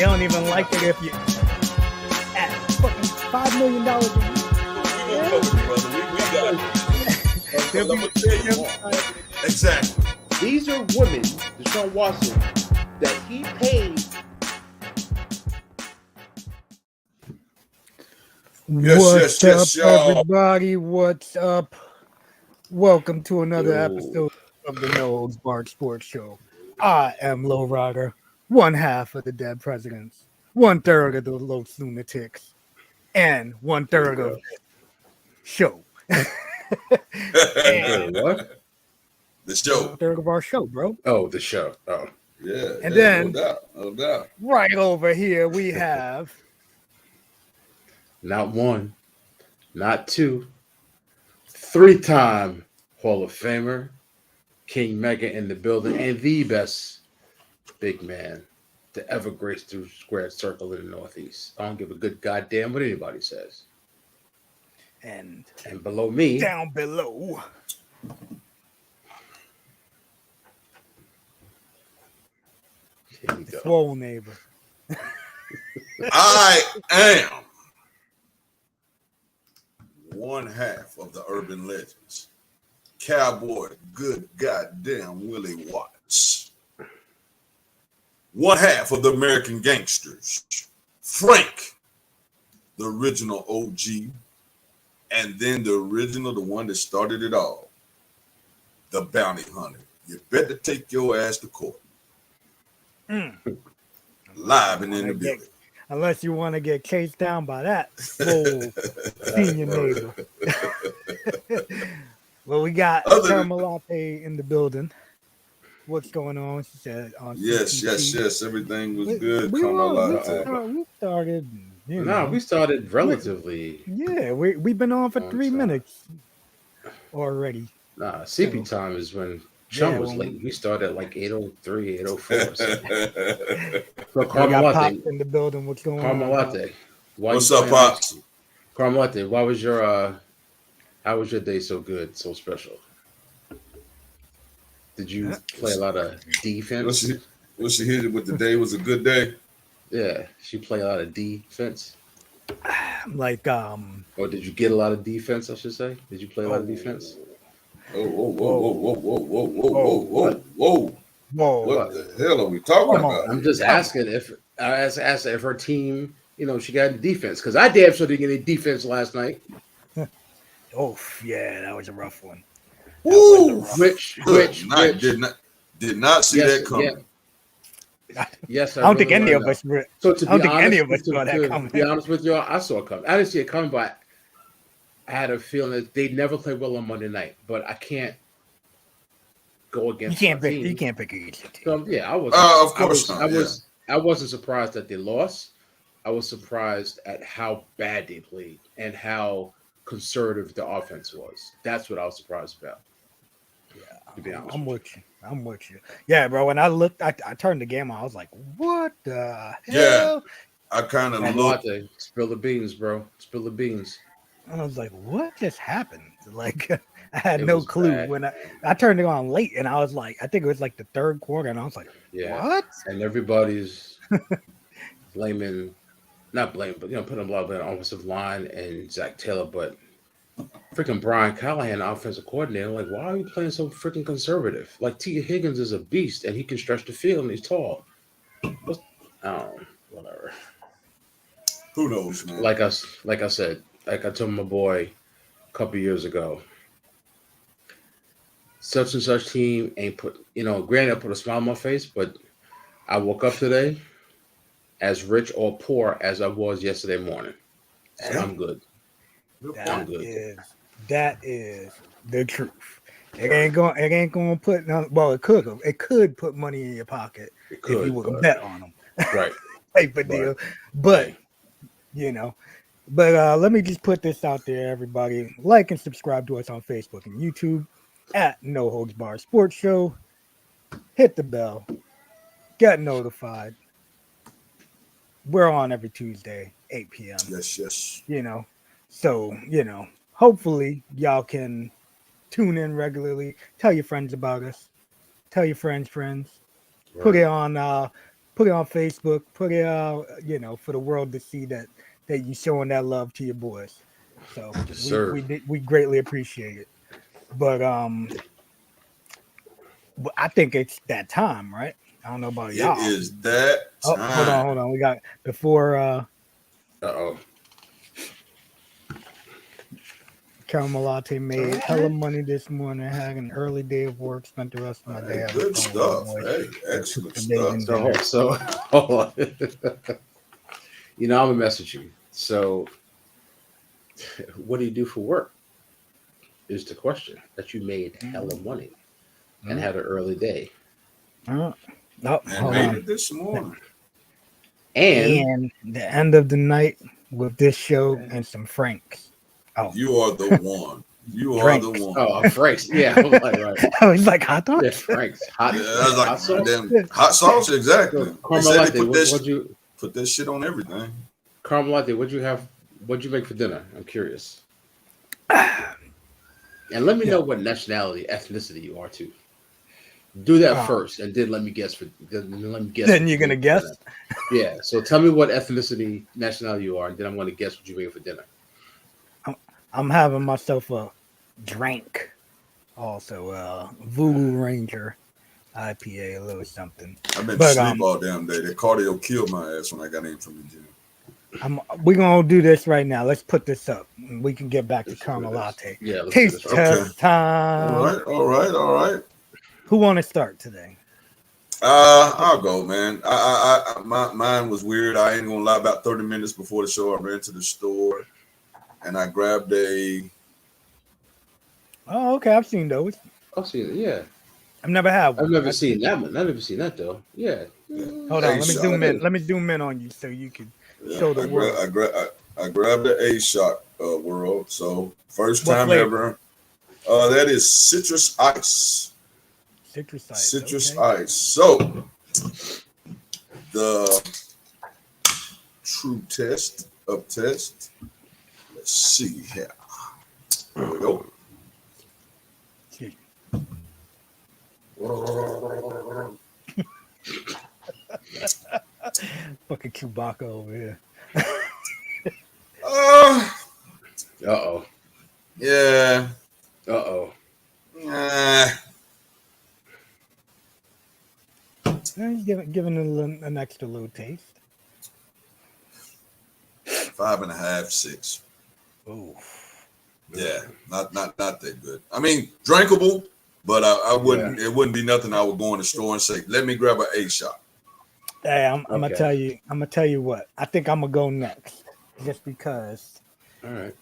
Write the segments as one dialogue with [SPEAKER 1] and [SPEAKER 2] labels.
[SPEAKER 1] don't even like it if you at fucking $5 million a year.
[SPEAKER 2] Exactly.
[SPEAKER 3] These are women, Deshaun Watson, that he paid.
[SPEAKER 1] What's up,
[SPEAKER 2] y'all.
[SPEAKER 1] everybody? What's up? Welcome to another episode of the No Holds Barred Sports Show. I am LowRyda, one half of the Dead Presidents, 1/3 of the Los Lunatics, and 1/3 of the show.
[SPEAKER 3] What?
[SPEAKER 2] The show.
[SPEAKER 1] 1/3 of our show, bro.
[SPEAKER 3] Oh, the show. Oh,
[SPEAKER 2] yeah.
[SPEAKER 1] And then,
[SPEAKER 2] no doubt.
[SPEAKER 1] right over here, we have
[SPEAKER 3] not one, not two, 3-time Hall of Famer, King Mega in the building, and the best big man to ever grace through squared circle in the Northeast. I don't give a good goddamn what anybody says.
[SPEAKER 1] and
[SPEAKER 3] below me,
[SPEAKER 1] down below.
[SPEAKER 3] Here we go.
[SPEAKER 1] Swole neighbor.
[SPEAKER 2] I am one half of the urban legends. Cowboy, good goddamn Willie Watts. One half of the American gangsters. Frank, the original OG, and then the original, the one that started it all, the bounty hunter. You better take your ass to court. Live and in the building.
[SPEAKER 1] Unless you want to get chased down by that swole senior neighbor. Well, we got Caramel Latte in the building. What's going on? She said on
[SPEAKER 2] Yes. Everything was good.
[SPEAKER 1] We started.
[SPEAKER 3] We started relatively.
[SPEAKER 1] We've been on for 3 minutes already.
[SPEAKER 3] Nah, CP time is when Chum was late. We started at like 8:03, 8:04. So Caramel Latte
[SPEAKER 1] in the building. What's going
[SPEAKER 3] Caramel
[SPEAKER 1] on?
[SPEAKER 3] Latte.
[SPEAKER 2] What's up, Pops?
[SPEAKER 3] Caramel Latte, why was your how was your day so good, so special? Did you play a lot of defense?
[SPEAKER 2] Was she hit it with the day was a good day?
[SPEAKER 3] Yeah, she played a lot of defense.
[SPEAKER 1] Like
[SPEAKER 3] Or did you get a lot of defense? I should say. Did you play a lot of defense?
[SPEAKER 2] Whoa! What the hell are we talking about?
[SPEAKER 3] I'm just asking if her team, she got defense, because I damn sure didn't get any defense last night.
[SPEAKER 1] Oh yeah, that was a rough one.
[SPEAKER 2] Woo!
[SPEAKER 3] Which
[SPEAKER 2] did not see that coming.
[SPEAKER 3] Yes,
[SPEAKER 1] I don't think any of us.
[SPEAKER 3] So to
[SPEAKER 1] I don't
[SPEAKER 3] be
[SPEAKER 1] think
[SPEAKER 3] honest,
[SPEAKER 1] any of us saw that coming.
[SPEAKER 3] To be honest with you, I saw it coming. I didn't see it coming, but I had a feeling that they never play well on Monday night. But I can't go against.
[SPEAKER 1] You can't pick against your team.
[SPEAKER 3] So, yeah, I was.
[SPEAKER 2] Of course not.
[SPEAKER 3] I wasn't surprised that they lost. I was surprised at how bad they played and how conservative the offense was. That's what I was surprised about.
[SPEAKER 1] Yeah,
[SPEAKER 3] to be honest,
[SPEAKER 1] I'm with you. Yeah, bro. When I looked, I turned the game on. I was like, "What the hell?"
[SPEAKER 2] Yeah, I kind of looked.
[SPEAKER 3] Spill the beans, bro. Spill the beans.
[SPEAKER 1] I was like, "What just happened?" Like, I had no clue bad. When I turned it on late, and I was like, I think it was like the third quarter, and I was like, "What?"
[SPEAKER 3] And everybody's not putting a lot of blame on the offensive line and Zach Taylor, but freaking Brian Callahan, the offensive coordinator, like, why are you playing so freaking conservative? Like, T. Higgins is a beast, and he can stretch the field, and he's tall. Whatever.
[SPEAKER 2] Who knows, man?
[SPEAKER 3] Like I said, like I told my boy a couple years ago, such and such team ain't put, granted I put a smile on my face, but I woke up today as rich or poor as I was yesterday morning. And I'm good.
[SPEAKER 1] That is the truth. It ain't going to put it could put money in your pocket if you would bet on them.
[SPEAKER 3] Right.
[SPEAKER 1] Type of deal. But let me just put this out there, everybody. Like and subscribe to us on Facebook and YouTube at No Holds Barred Sports Show. Hit the bell. Get notified. We're on every Tuesday, 8 p.m.
[SPEAKER 2] Yes.
[SPEAKER 1] So, hopefully y'all can tune in regularly. Tell your friends about us. Tell your friends. Right. Put it on put it on Facebook, put it out, for the world to see that you showing that love to your boys. So
[SPEAKER 3] Yes, sir.
[SPEAKER 1] we greatly appreciate it. But I think it's that time, right? I don't know about
[SPEAKER 2] It
[SPEAKER 1] y'all.
[SPEAKER 2] is that
[SPEAKER 1] Oh,
[SPEAKER 2] time.
[SPEAKER 1] hold on. We got before
[SPEAKER 3] Uh-oh.
[SPEAKER 1] Caramel Latte made hella money this morning. Had an early day of work. Spent the rest of my day
[SPEAKER 2] Hey,
[SPEAKER 1] having
[SPEAKER 2] good
[SPEAKER 1] fun with my
[SPEAKER 2] stuff.
[SPEAKER 1] boys.
[SPEAKER 2] Hey,
[SPEAKER 1] And
[SPEAKER 2] excellent
[SPEAKER 1] cooked
[SPEAKER 2] stuff.
[SPEAKER 1] amazing dinner.
[SPEAKER 3] So hold on. I'm gonna message you. So, what do you do for work? Is the question that you made hella money and had an early day,
[SPEAKER 1] Oh,
[SPEAKER 2] And
[SPEAKER 1] hold
[SPEAKER 2] made
[SPEAKER 1] on.
[SPEAKER 2] it this morning.
[SPEAKER 3] and
[SPEAKER 1] And the end of the night with this show and some Franks. Oh,
[SPEAKER 2] You are the one. You are the
[SPEAKER 1] drinks.
[SPEAKER 2] one.
[SPEAKER 3] oh, Frank's. Yeah, I'm like right.
[SPEAKER 1] I was like hot
[SPEAKER 3] Yeah,
[SPEAKER 1] dogs.
[SPEAKER 3] Frank's hot.
[SPEAKER 2] Yeah, I was
[SPEAKER 3] Hot
[SPEAKER 2] like,
[SPEAKER 3] sauce.
[SPEAKER 2] damn, hot sauce, exactly.
[SPEAKER 3] So,
[SPEAKER 2] They said they
[SPEAKER 3] Carmelite,
[SPEAKER 2] put that shit on everything.
[SPEAKER 3] Carmelite, what'd you have? What'd you make for dinner? I'm curious. And let me
[SPEAKER 1] Yeah.
[SPEAKER 3] know what nationality, ethnicity you are too. Do that
[SPEAKER 1] Oh,
[SPEAKER 3] first, and then let me guess. Let me guess.
[SPEAKER 1] then
[SPEAKER 3] what
[SPEAKER 1] you're
[SPEAKER 3] you
[SPEAKER 1] gonna
[SPEAKER 3] made for dinner.
[SPEAKER 1] guess.
[SPEAKER 3] Yeah. So tell me what ethnicity, nationality you are, and then I'm going to guess what you made for dinner.
[SPEAKER 1] I'm having myself a drink. Also, Voodoo Ranger IPA, a little something.
[SPEAKER 2] I've been to
[SPEAKER 1] But
[SPEAKER 2] sleep all damn day. That cardio killed my ass when I got in from the gym.
[SPEAKER 1] we're gonna do this right now. Let's put this up. We can get back to
[SPEAKER 3] Let's do
[SPEAKER 1] caramel
[SPEAKER 3] this.
[SPEAKER 1] latte.
[SPEAKER 3] Yeah, let's do
[SPEAKER 1] Taste
[SPEAKER 3] this.
[SPEAKER 2] Okay.
[SPEAKER 1] test time.
[SPEAKER 2] All right.
[SPEAKER 1] Who want to start today?
[SPEAKER 2] I'll go, man. Mine was weird. I ain't gonna lie. About 30 minutes before the show, I ran to the store and I grabbed a.
[SPEAKER 1] Oh, okay. I've seen those.
[SPEAKER 3] I'll see it. Yeah,
[SPEAKER 1] I've never had
[SPEAKER 3] I've
[SPEAKER 1] one.
[SPEAKER 3] never seen that one. I've never seen that though. Yeah.
[SPEAKER 1] Hold
[SPEAKER 2] A
[SPEAKER 1] on. Let me zoom
[SPEAKER 2] shot.
[SPEAKER 1] in. Let me zoom in on you so you can
[SPEAKER 2] Yeah,
[SPEAKER 1] show the world.
[SPEAKER 2] I grabbed the A shot world. So first
[SPEAKER 1] What
[SPEAKER 2] time
[SPEAKER 1] flavor?
[SPEAKER 2] ever. That is citrus ice.
[SPEAKER 1] Citrus ice.
[SPEAKER 2] Citrus
[SPEAKER 1] Okay.
[SPEAKER 2] ice. So the true test of test. Let's see here. Here we go.
[SPEAKER 1] Fucking Chewbacca over here.
[SPEAKER 2] Uh,
[SPEAKER 3] Uh-oh.
[SPEAKER 2] yeah.
[SPEAKER 3] Uh-oh.
[SPEAKER 1] He's giving it an extra little taste.
[SPEAKER 2] 5.5, 6.
[SPEAKER 1] Ooh.
[SPEAKER 2] Yeah, not that good. I mean, drinkable, but I wouldn't. It wouldn't be nothing I would go in the store and say, "Let me grab an A shot."
[SPEAKER 1] Hey, I'm gonna
[SPEAKER 3] Okay.
[SPEAKER 1] tell you. I'm gonna tell you what. I think I'm gonna go next, just because.
[SPEAKER 3] All right.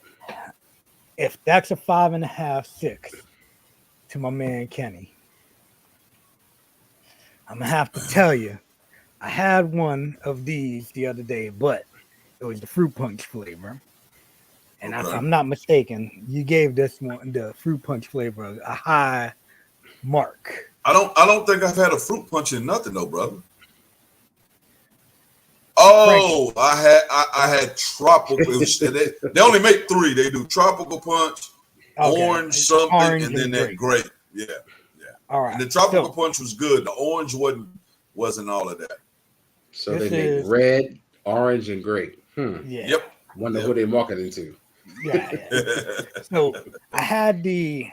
[SPEAKER 1] If that's a 5.5, 6 to my man Kenny, I'm gonna have to tell you. I had one of these the other day, but it was the fruit punch flavor. And if
[SPEAKER 2] Okay.
[SPEAKER 1] I'm not mistaken, you gave this one, the fruit punch flavor, a high mark.
[SPEAKER 2] I don't think I've had a fruit punch in nothing though, brother. Oh, I had tropical. They only make 3. They do tropical punch,
[SPEAKER 1] Okay.
[SPEAKER 2] orange something,
[SPEAKER 1] Orange
[SPEAKER 2] and then
[SPEAKER 1] and
[SPEAKER 2] that grape. Yeah.
[SPEAKER 1] All right.
[SPEAKER 2] And the tropical
[SPEAKER 1] So
[SPEAKER 2] punch was good. The orange wasn't all of that.
[SPEAKER 3] So
[SPEAKER 1] this
[SPEAKER 3] they make
[SPEAKER 1] is
[SPEAKER 3] red, orange, and grape.
[SPEAKER 1] yeah.
[SPEAKER 2] Yep.
[SPEAKER 3] Wonder who they marketing to.
[SPEAKER 1] Yeah. So I had the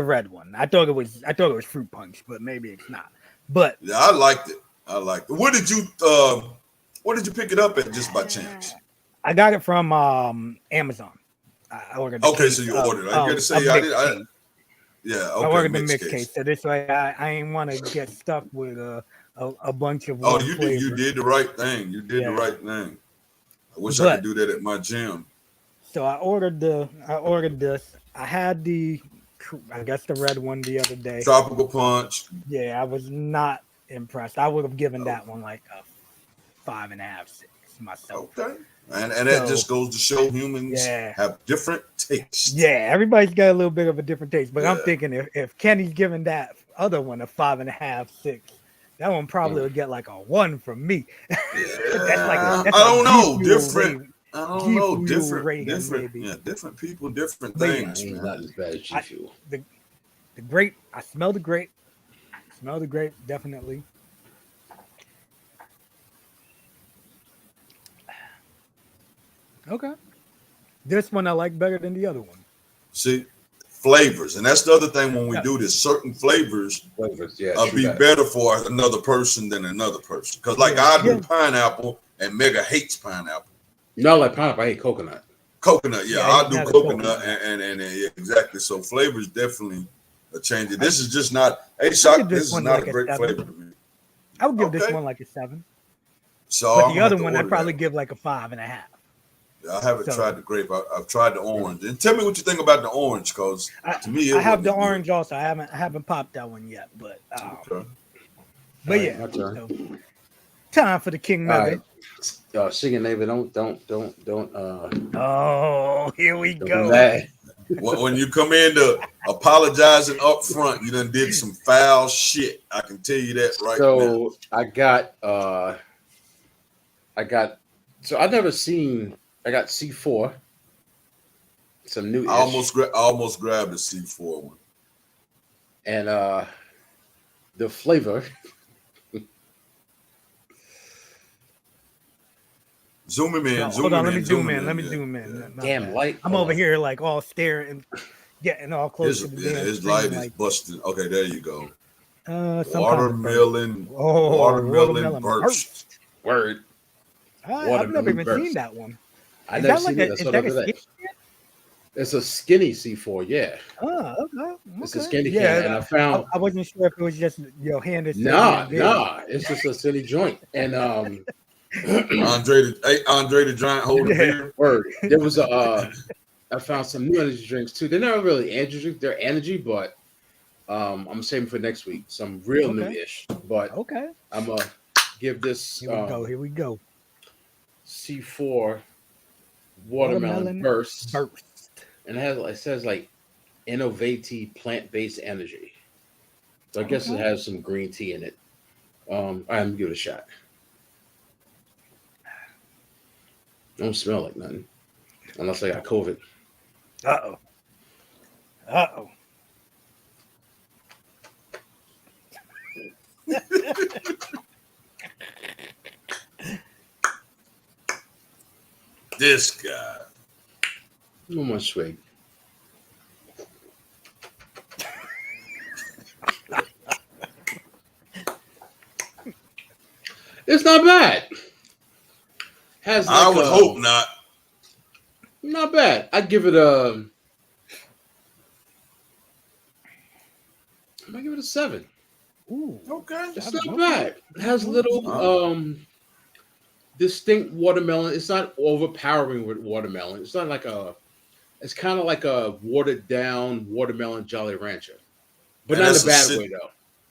[SPEAKER 1] red one. I thought it was fruit punch, but maybe it's not. But
[SPEAKER 2] Yeah, I liked it. Where did you pick it up at, just by chance?
[SPEAKER 1] I got it from Amazon. I ordered the
[SPEAKER 2] Okay,
[SPEAKER 1] case
[SPEAKER 2] so you ordered. I got to say,
[SPEAKER 1] a mixed case.
[SPEAKER 2] yeah,
[SPEAKER 1] I
[SPEAKER 2] okay,
[SPEAKER 1] ordered the
[SPEAKER 2] mixed
[SPEAKER 1] mixed case.
[SPEAKER 2] case.
[SPEAKER 1] So this way I ain't want to get stuck with a bunch of
[SPEAKER 2] Oh,
[SPEAKER 1] one
[SPEAKER 2] you
[SPEAKER 1] flavor.
[SPEAKER 2] did the right thing. You did the
[SPEAKER 1] Yeah.
[SPEAKER 2] right thing. I wish I could do that at my gym.
[SPEAKER 1] So I ordered this. I had I guess the red one the other day.
[SPEAKER 2] Tropical punch.
[SPEAKER 1] Yeah, I was not impressed. I would have given that one like a 5.5, 6 myself.
[SPEAKER 2] Okay. And that just goes to show humans have different tastes.
[SPEAKER 1] Yeah, everybody's got a little bit of a different taste. But I'm thinking if Kenny's giving that other one a 5.5, 6, that one probably would get like a 1 from me.
[SPEAKER 2] I don't know. Different. I don't know. Different.
[SPEAKER 1] Maybe.
[SPEAKER 2] Yeah, different people, different
[SPEAKER 1] But
[SPEAKER 2] things,
[SPEAKER 3] Ain't
[SPEAKER 2] man.
[SPEAKER 3] not as bad as G Fuel.
[SPEAKER 1] The grape, I smell the grape. Smell the grape, definitely. Okay. This one I like better than the other one.
[SPEAKER 2] See, flavors, and that's the other thing when we do this. Certain flavors be better for another person than another person. Because like I do pineapple, and Mega hates pineapple.
[SPEAKER 3] No, like pineapple, I hate coconut.
[SPEAKER 2] Coconut, I do coconut, and exactly. So flavors definitely a change. This is just not. Hey, Shock, this is not a great flavor to me.
[SPEAKER 1] I would give this one like a 7.
[SPEAKER 2] So
[SPEAKER 1] but the other one I'd probably give like a 5.5.
[SPEAKER 2] I haven't tried the grape. I've tried the orange. And tell me what you think about the orange, because to me,
[SPEAKER 1] I have the orange also. I haven't popped that one yet, but yeah. So, time for the King Mega.
[SPEAKER 3] Singing neighbor, don't.
[SPEAKER 1] Oh, here we go.
[SPEAKER 2] When you come in to apologizing up front, you done did some foul shit. I can tell you that right now.
[SPEAKER 3] So I got C4. Some new.
[SPEAKER 2] I almost grabbed the C4 one.
[SPEAKER 3] And the flavor.
[SPEAKER 2] Zoom him in.
[SPEAKER 1] Hold on, let me zoom in.
[SPEAKER 3] Damn light.
[SPEAKER 1] I'm over here like all staring, getting all close to the damn
[SPEAKER 2] his light is busted. Okay, there you go.
[SPEAKER 1] Watermelon
[SPEAKER 2] burst.
[SPEAKER 3] Word.
[SPEAKER 1] I've never even seen that one.
[SPEAKER 3] I never seen it. It's a skinny C4, yeah.
[SPEAKER 1] Oh, okay.
[SPEAKER 3] It's a skinny can, and I found.
[SPEAKER 1] I wasn't sure if it was just handed.
[SPEAKER 3] Nah. It's just a silly joint, and
[SPEAKER 2] Andre the Giant holder beer.
[SPEAKER 3] Word. There was I found some new energy drinks too. They're not really energy drinks. They're energy, but I'm saving for next week. Some real new-ish. But I'm gonna give this.
[SPEAKER 1] Here we go.
[SPEAKER 3] C4 watermelon burst. And it says like innovative plant-based energy. So I guess it has some green tea in it. I'm gonna give it a shot. Don't smell like nothing. Unless I got COVID.
[SPEAKER 1] Uh-oh.
[SPEAKER 2] This guy.
[SPEAKER 3] No more swig. It's not bad.
[SPEAKER 2] I would hope not.
[SPEAKER 3] Not bad. I'd give it a. I might give it a 7.
[SPEAKER 1] Ooh,
[SPEAKER 2] okay.
[SPEAKER 3] It's not bad. It has little distinct watermelon. It's not overpowering with watermelon. It's not like a. It's kind of like a watered down watermelon Jolly Rancher, but not in a bad way though.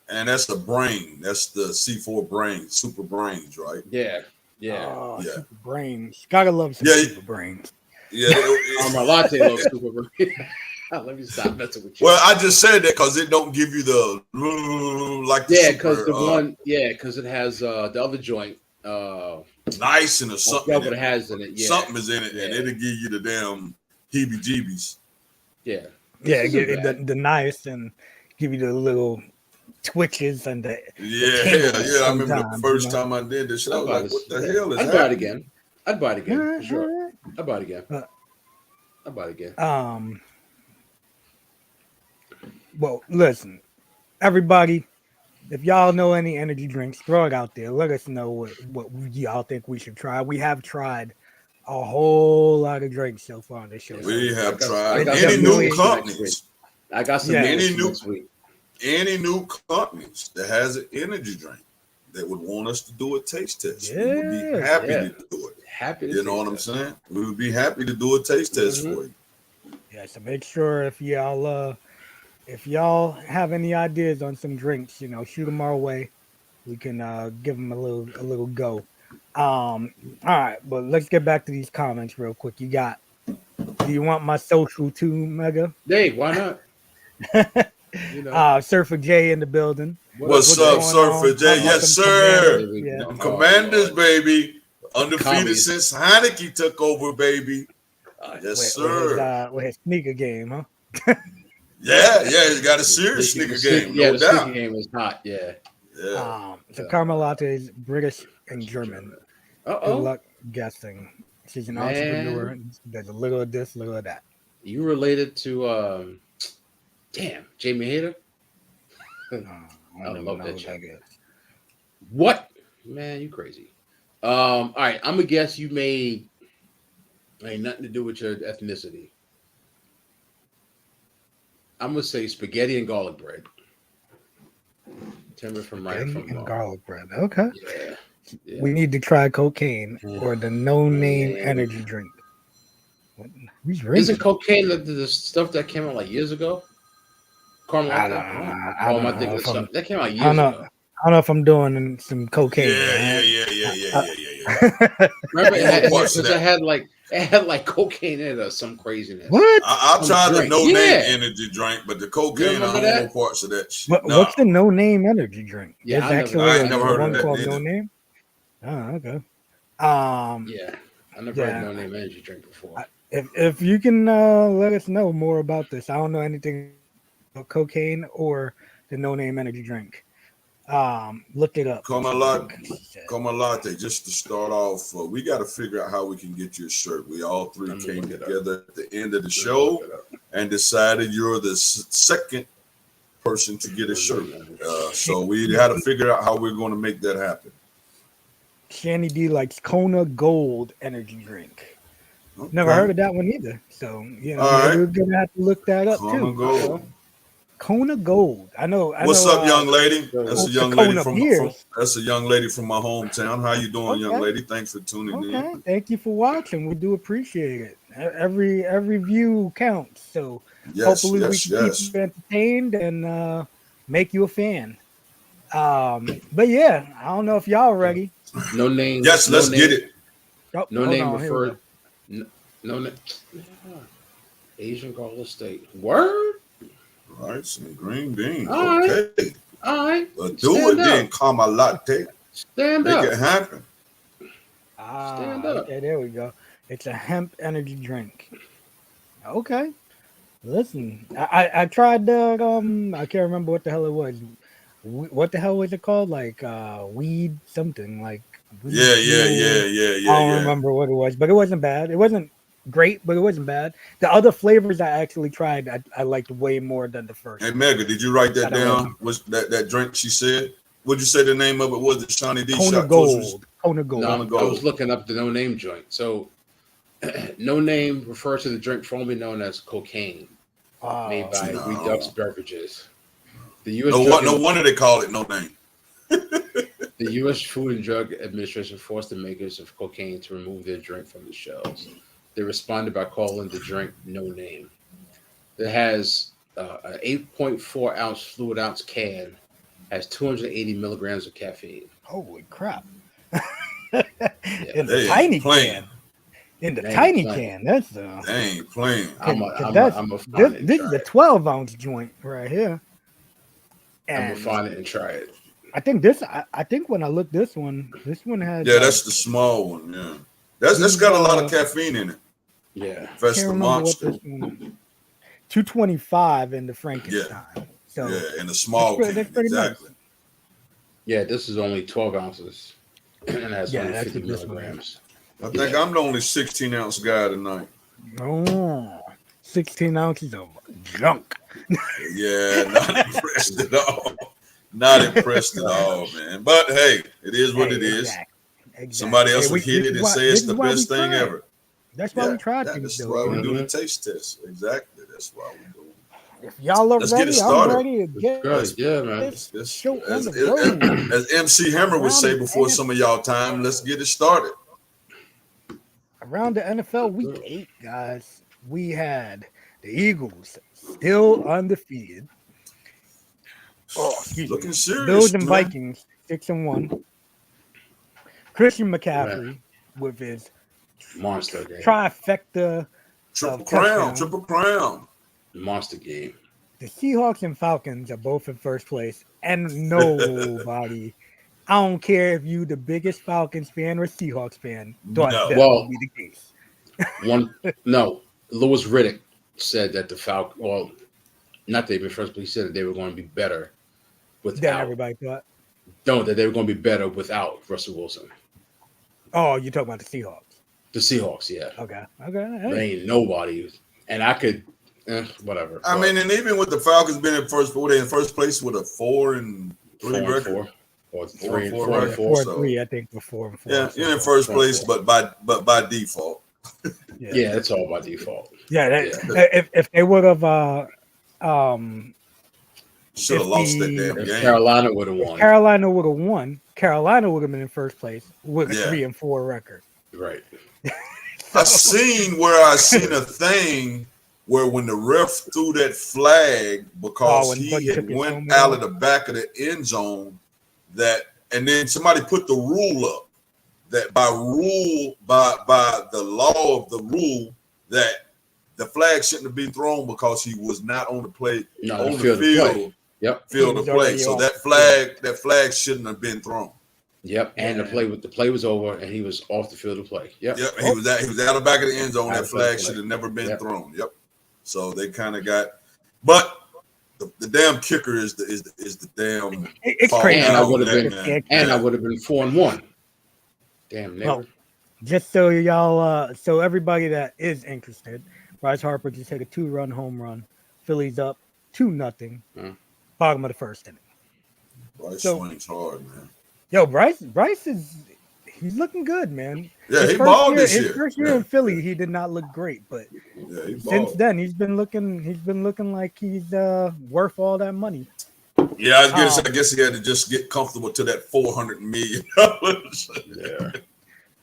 [SPEAKER 2] And that's the brain. That's the C4 brain, super brains, right?
[SPEAKER 3] Yeah.
[SPEAKER 1] Super brains. Gotta love some super brains.
[SPEAKER 2] Yeah.
[SPEAKER 3] My latte loves super brains. Let me stop messing with you.
[SPEAKER 2] Well, I just said that because it don't give you the like the
[SPEAKER 3] because it has the other joint
[SPEAKER 2] nice and something.
[SPEAKER 3] What it has in it. Yeah.
[SPEAKER 2] Something is in it, and it'll give you the damn heebie-jeebies.
[SPEAKER 3] Yeah.
[SPEAKER 1] Give the nice and give you the little twitches and the
[SPEAKER 2] I remember the first time I did this shit. I was like, what the hell is that?
[SPEAKER 3] I'd buy it again. For sure. I'd buy it again.
[SPEAKER 1] Well, listen, everybody, if y'all know any energy drinks, throw it out there. Let us know what y'all think we should try. We have tried a whole lot of drinks so far on this show.
[SPEAKER 2] We have tried any new companies.
[SPEAKER 3] I got some next week.
[SPEAKER 2] Any new companies that has an energy drink that would want us to do a taste test, we would be happy to do it. You know what I'm saying? We would be happy to do a taste test for you.
[SPEAKER 1] Yeah, so make sure if y'all have any ideas on some drinks, shoot them our way. We can give them a little go. All right, but let's get back to these comments real quick. Do you want my social too, Mega?
[SPEAKER 3] Hey, why not?
[SPEAKER 1] Surfer J in the building.
[SPEAKER 2] What's up, Surfer J? Yes, sir. Commanders, baby. Undefeated since Heineke took over, baby. Yes, sir.
[SPEAKER 1] With his sneaker game, huh?
[SPEAKER 2] Yeah, he's got a serious sneaker game. No doubt.
[SPEAKER 3] The sneaker game is hot. Yeah.
[SPEAKER 1] So caramel latte is British and German. Good luck guessing. She's an
[SPEAKER 3] Man.
[SPEAKER 1] entrepreneur. There's a little of this, little of that.
[SPEAKER 3] You related to Jamie Hader?
[SPEAKER 1] I don't
[SPEAKER 3] love
[SPEAKER 1] know
[SPEAKER 3] that
[SPEAKER 1] who
[SPEAKER 3] chick.
[SPEAKER 1] that is.
[SPEAKER 3] What? Man, you crazy. All right, I'm gonna guess you made ain't nothing to do with your ethnicity. I'm gonna say spaghetti and garlic bread. Timber from right
[SPEAKER 1] Spaghetti
[SPEAKER 3] from
[SPEAKER 1] and
[SPEAKER 3] wrong.
[SPEAKER 1] garlic bread. Okay.
[SPEAKER 3] Yeah.
[SPEAKER 1] We need to try cocaine or the no-name
[SPEAKER 3] Man.
[SPEAKER 1] energy drink. Who's
[SPEAKER 3] Isn't
[SPEAKER 1] drinking?
[SPEAKER 3] cocaine the stuff that came out like years ago? Carmelita?
[SPEAKER 1] I don't
[SPEAKER 3] Am I
[SPEAKER 1] know
[SPEAKER 3] thinking
[SPEAKER 1] if
[SPEAKER 3] of something that came out
[SPEAKER 1] I don't
[SPEAKER 3] years
[SPEAKER 1] know.
[SPEAKER 3] ago?
[SPEAKER 1] I don't know if I'm doing some cocaine.
[SPEAKER 2] Yeah.
[SPEAKER 3] Remember,
[SPEAKER 2] You know parts of
[SPEAKER 3] because
[SPEAKER 2] that.
[SPEAKER 3] it had like cocaine in it or some craziness.
[SPEAKER 1] What?
[SPEAKER 2] I
[SPEAKER 3] Some
[SPEAKER 2] tried the
[SPEAKER 3] drink.
[SPEAKER 2] no name
[SPEAKER 3] Yeah.
[SPEAKER 2] energy drink, but the
[SPEAKER 3] You
[SPEAKER 2] cocaine, I
[SPEAKER 3] remember
[SPEAKER 2] don't know
[SPEAKER 3] that?
[SPEAKER 2] parts of that shit.
[SPEAKER 1] What's the no-name energy drink?
[SPEAKER 3] Yeah,
[SPEAKER 1] There's
[SPEAKER 3] I
[SPEAKER 1] actually
[SPEAKER 2] ain't never heard of
[SPEAKER 1] one
[SPEAKER 2] that
[SPEAKER 1] called
[SPEAKER 2] neither.
[SPEAKER 1] No Name. Oh, okay.
[SPEAKER 3] Yeah, I never had no name energy drink before.
[SPEAKER 1] If you can let us know more about this, I don't know anything about cocaine or the no-name energy drink. Look it up.
[SPEAKER 2] Come a latte. Just to start off, we got to figure out how we can get you a shirt. We all three
[SPEAKER 3] Let me
[SPEAKER 2] came
[SPEAKER 3] look it up.
[SPEAKER 2] together at the end of the
[SPEAKER 3] Let me
[SPEAKER 2] show
[SPEAKER 3] look it up.
[SPEAKER 2] and decided you're the second person to get a shirt. So we had to figure out how we're going to make that happen.
[SPEAKER 1] Shanny D likes Kona Gold energy drink.
[SPEAKER 2] Okay.
[SPEAKER 1] Never heard of that one either. So maybe
[SPEAKER 2] right.
[SPEAKER 1] we're gonna have to look that up
[SPEAKER 2] Kona
[SPEAKER 1] too.
[SPEAKER 2] Gold.
[SPEAKER 1] Kona Gold. I know.
[SPEAKER 2] What's up, young lady? That's a young lady
[SPEAKER 1] Kona
[SPEAKER 2] from
[SPEAKER 1] beers.
[SPEAKER 2] that's a young lady from my hometown. How you doing, young lady? Thanks for tuning in.
[SPEAKER 1] Thank you for watching. We do appreciate it. Every view counts. So hopefully we can keep you entertained and make you a fan. But yeah, I don't know if y'all ready.
[SPEAKER 3] No name.
[SPEAKER 2] Yes, let's get it.
[SPEAKER 1] Oh,
[SPEAKER 3] No name referred. No name. Asian Garlic State. Word.
[SPEAKER 2] All right, some green beans.
[SPEAKER 3] All
[SPEAKER 2] okay.
[SPEAKER 3] All right.
[SPEAKER 2] Well, do it then, Kama Latte.
[SPEAKER 3] Stand
[SPEAKER 2] Make
[SPEAKER 3] up.
[SPEAKER 2] it happen.
[SPEAKER 3] Stand up.
[SPEAKER 1] Okay, there we go. It's a hemp energy drink. Okay. Listen, I tried that. I can't remember what the hell it was. What the hell was it called? Like weed something. Like weed
[SPEAKER 2] Yeah.
[SPEAKER 1] I don't remember what it was, but it wasn't bad. It wasn't great, but it wasn't bad. The other flavors I actually tried, I liked way more than the first.
[SPEAKER 2] Hey, Mega, did you write that down? Was that drink she said? What'd you say the name of it was? The Shawnee D
[SPEAKER 1] Kona
[SPEAKER 2] shot?
[SPEAKER 1] Gold. Kona Gold.
[SPEAKER 3] No, I was looking up the no name joint. So, no name refers to the drink formerly known as cocaine, made by Redux Beverages. The U.S.
[SPEAKER 2] No wonder they call it no name.
[SPEAKER 3] The U.S. Food and Drug Administration forced the makers of cocaine to remove their drink from the shelves. They responded by calling the drink no name. It has an 8.4 ounce fluid ounce can, has 280 milligrams of caffeine.
[SPEAKER 1] Holy crap!
[SPEAKER 3] Yeah.
[SPEAKER 1] In the tiny can. In the tiny can. That's
[SPEAKER 2] they ain't playing.
[SPEAKER 3] I'm a
[SPEAKER 1] this is the 12-ounce joint right here.
[SPEAKER 3] And I'm gonna find it and try it.
[SPEAKER 1] I think when I looked this one has
[SPEAKER 2] that's the small one. Yeah, that's got a lot of caffeine in it.
[SPEAKER 3] Yeah,
[SPEAKER 2] that's the monster.
[SPEAKER 1] 225 in the Frankenstein. So
[SPEAKER 2] in the small can. Exactly.
[SPEAKER 1] Nice.
[SPEAKER 3] Yeah, this is only 12 ounces and it has 150 milligrams.
[SPEAKER 2] I think I'm the only 16-ounce guy tonight.
[SPEAKER 1] Oh, 16 ounces of junk.
[SPEAKER 2] Yeah, not impressed at all. Not impressed at all, man. But hey, it is what it is. Exactly. Somebody else will hit it and say it's the best thing ever.
[SPEAKER 1] That's why we tried things.
[SPEAKER 2] That's why we do the taste test. Exactly. That's why we do it.
[SPEAKER 1] If y'all are ready, I'm ready to get
[SPEAKER 3] man.
[SPEAKER 1] Show on the road.
[SPEAKER 2] As MC Hammer would say before some of y'all time, let's get it started.
[SPEAKER 1] Around the NFL Week 8, guys, we had the Eagles still undefeated.
[SPEAKER 2] Looking serious.
[SPEAKER 1] Bills and Vikings 6-1. Christian McCaffrey with his
[SPEAKER 3] monster game.
[SPEAKER 1] Trifecta.
[SPEAKER 2] Triple crown.
[SPEAKER 3] Monster game.
[SPEAKER 1] The Seahawks and Falcons are both in first place, and nobody. I don't care if you the biggest Falcons fan or Seahawks fan. Thought that would be the case.
[SPEAKER 3] Louis Riddick said that the Falcons, well, not they were first, but he said that they were going to be better without.
[SPEAKER 1] Than everybody thought.
[SPEAKER 3] No, that they were going to be better without Russell Wilson.
[SPEAKER 1] Oh, you're talking about the Seahawks.
[SPEAKER 3] The Seahawks, yeah.
[SPEAKER 1] Okay.
[SPEAKER 3] They ain't nobody. And I could, whatever.
[SPEAKER 2] I mean, and even with the Falcons being in first, were they in first place with a 4-3 record?
[SPEAKER 3] 4 or
[SPEAKER 2] 3 and 4
[SPEAKER 1] 4
[SPEAKER 2] record.
[SPEAKER 1] 4-3, I think, before.
[SPEAKER 2] Yeah, you're in first place, but by default.
[SPEAKER 3] Yeah, it's all by default.
[SPEAKER 1] Yeah, if they would have
[SPEAKER 2] should have lost that damn
[SPEAKER 3] if
[SPEAKER 2] game.
[SPEAKER 3] Carolina would have won.
[SPEAKER 1] Carolina would have won. Carolina would have been in first place with a 3-4 record.
[SPEAKER 3] Right.
[SPEAKER 2] I seen a thing where when the ref threw that flag because he had went out of the back of the end zone, and then somebody put the rule up that by the law of the rule that the flag shouldn't have been thrown because he was not on the play on the field. Field of play. So that flag shouldn't have been thrown.
[SPEAKER 3] Yep, and the play was over, and he was off the field of play. Yep.
[SPEAKER 2] He was out of the back of the end zone. That flag should have never been thrown. Yep. So they kind of got, but the damn kicker is the damn.
[SPEAKER 1] It's crazy.
[SPEAKER 3] And I would have been 4-1. Damn.
[SPEAKER 1] Well, just so y'all, so everybody that is interested, Bryce Harper just hit a 2-run home run. Phillies up 2-0. Bottom of the first inning.
[SPEAKER 2] Bryce swings hard, man.
[SPEAKER 1] Yo, Bryce he's looking good, man.
[SPEAKER 2] Yeah, he balled this year.
[SPEAKER 1] His first year in Philly, he did not look great, but since then he's been looking like he's worth all that money.
[SPEAKER 2] Yeah, I guess he had to just get comfortable to that $400 million.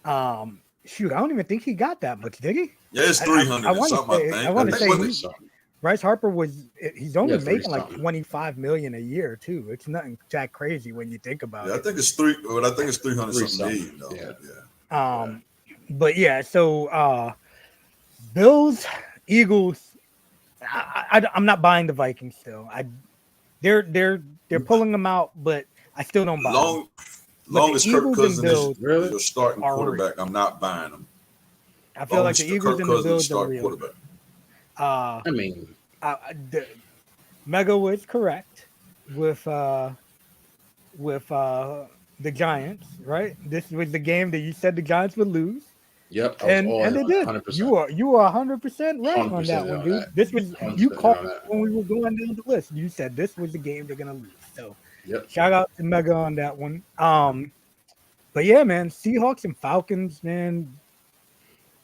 [SPEAKER 3] Yeah.
[SPEAKER 1] Shoot, I don't even think he got that much, did he?
[SPEAKER 2] Yeah, it's 300
[SPEAKER 1] I
[SPEAKER 2] or something.
[SPEAKER 1] I want to say Bryce Harper he's only making like
[SPEAKER 3] something.
[SPEAKER 1] $25 million a year too. It's nothing that crazy when you think about it.
[SPEAKER 2] I think it's 300 something million though.
[SPEAKER 1] Yeah. But yeah, so Bills, Eagles. I'm not buying the Vikings still. They're pulling them out, but I still don't buy them.
[SPEAKER 2] Long as Kirk Cousins is
[SPEAKER 3] really
[SPEAKER 2] your starting quarterback, I'm not buying them.
[SPEAKER 1] I feel like the Eagles and the Bills are real.
[SPEAKER 3] I mean,
[SPEAKER 1] Mega was correct with the Giants, right? This was the game that you said the Giants would lose.
[SPEAKER 3] Yep,
[SPEAKER 1] and they did.
[SPEAKER 3] 100%.
[SPEAKER 1] You are 100% right on that one, dude. This was you called when we were going down the list. You said this was the game they're gonna lose. So shout out to Mega on that one. But yeah, man, Seahawks and Falcons, man.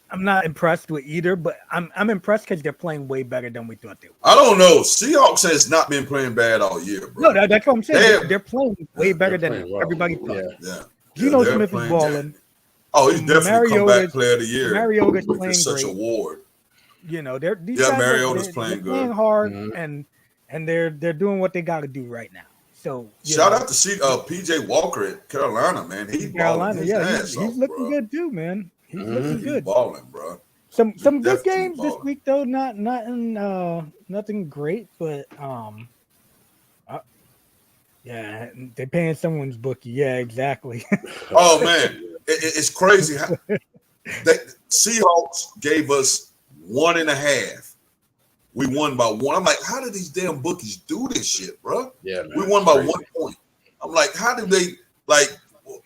[SPEAKER 1] I'm not impressed with either, but I'm impressed because they're playing way better than we thought they would.
[SPEAKER 2] I don't know. Seahawks has not been playing bad all year, bro.
[SPEAKER 1] No, that's what I'm saying. They're playing way better than everybody thought.
[SPEAKER 2] Yeah.
[SPEAKER 1] Geno Smith is balling.
[SPEAKER 2] Oh, he's definitely comeback player of the year.
[SPEAKER 1] Mariota's playing
[SPEAKER 2] such
[SPEAKER 1] great.
[SPEAKER 2] award.
[SPEAKER 1] You know, they're
[SPEAKER 2] Mariota's playing good.
[SPEAKER 1] Playing hard, and they're doing what they got to do right now. So
[SPEAKER 2] shout out to PJ Walker at Carolina, man. He's balling his ass off,
[SPEAKER 1] he's looking
[SPEAKER 2] bro.
[SPEAKER 1] good too, man. He's looking good.
[SPEAKER 2] He's balling, bro.
[SPEAKER 1] Some good games this week though. Nothing great, but yeah, they're paying someone's bookie. Yeah, exactly.
[SPEAKER 2] Oh man, it's crazy. Seahawks gave us 1.5. We won by 1. I'm like, how did these damn bookies do this shit, bro?
[SPEAKER 3] Yeah, man,
[SPEAKER 2] we won by 1 point. I'm like, how did they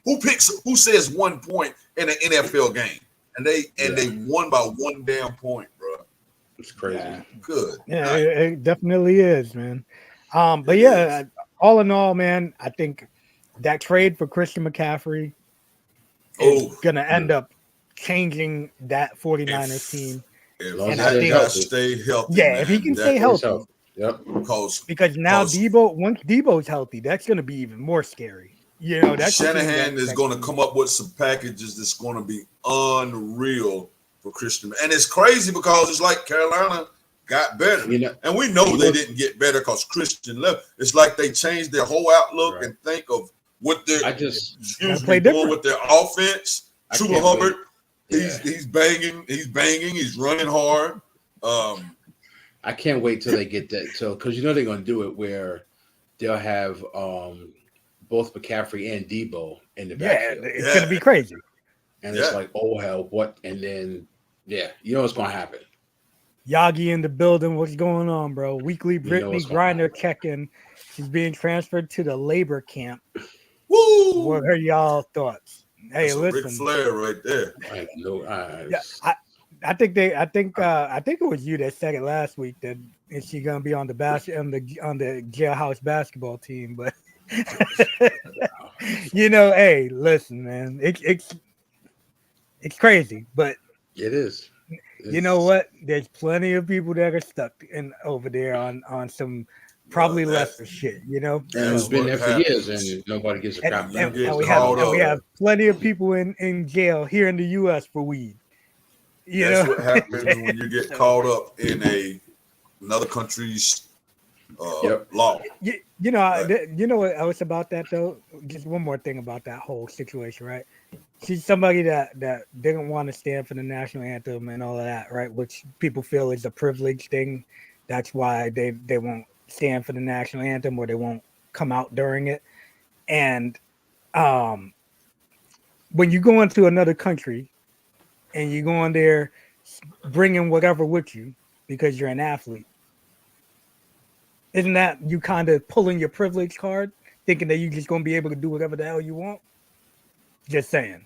[SPEAKER 2] who says 1 point in an NFL game? And they won by 1 damn point, bro.
[SPEAKER 3] It's crazy.
[SPEAKER 1] Yeah.
[SPEAKER 2] Good.
[SPEAKER 1] Yeah, it definitely is, man. But yeah, all in all, man, I think that trade for Christian McCaffrey is gonna end up changing that 49ers team.
[SPEAKER 2] Stay healthy.
[SPEAKER 1] Yeah, if he can stay healthy.
[SPEAKER 3] Yep.
[SPEAKER 2] Because
[SPEAKER 1] now once Debo's healthy, that's gonna be even more scary. You know, that's
[SPEAKER 2] Shanahan is going to come up with some packages that's going to be unreal for Christian. And it's crazy because it's like Carolina got better. And we know they didn't get better because Christian left. It's like they changed their whole outlook and think of what they're doing with their offense. Chuba Hubbard, he's banging, he's running hard.
[SPEAKER 3] I can't wait till they get that. So, because they're going to do it where they'll have both McCaffrey and Debo in the backfield.
[SPEAKER 1] Yeah, it's going to be crazy.
[SPEAKER 3] And it's like, oh, hell, what? And then, what's going to happen.
[SPEAKER 1] Yagi in the building. What's going on, bro? Weekly Brittany Griner check-in. She's being transferred to the labor camp.
[SPEAKER 2] Woo!
[SPEAKER 1] What are y'all thoughts? Hey,
[SPEAKER 2] That's a Ric
[SPEAKER 1] listen.
[SPEAKER 2] Flair right there.
[SPEAKER 3] I know.
[SPEAKER 1] Yeah, I think it was you that said it last week that is she gonna be on the jailhouse basketball team, but hey, listen, man, it's crazy, but
[SPEAKER 3] It is.
[SPEAKER 1] you know what? There's plenty of people that are stuck in over there on some probably lesser shit,
[SPEAKER 3] And
[SPEAKER 2] That's
[SPEAKER 3] it's been there
[SPEAKER 2] what
[SPEAKER 3] for years,
[SPEAKER 2] happens.
[SPEAKER 3] and nobody gives a
[SPEAKER 1] and,
[SPEAKER 3] crap
[SPEAKER 2] You
[SPEAKER 3] about
[SPEAKER 1] and,
[SPEAKER 3] it.
[SPEAKER 2] get
[SPEAKER 1] and we have
[SPEAKER 2] caught
[SPEAKER 1] and we
[SPEAKER 2] up.
[SPEAKER 1] have plenty of people in jail here in the U.S. for weed.
[SPEAKER 2] That's what happens
[SPEAKER 1] So-
[SPEAKER 2] when you get caught up in another country's law. Right.
[SPEAKER 1] You know what else about that though? Just one more thing about that whole situation, right? She's somebody that didn't want to stand for the national anthem and all of that, right? Which people feel is a privilege thing. That's why they won't stand for the national anthem or they won't come out during it. And when you go into another country and you go in there bringing whatever with you because you're an athlete, isn't that you kind of pulling your privilege card, thinking that you're just going to be able to do whatever the hell you want? Just saying.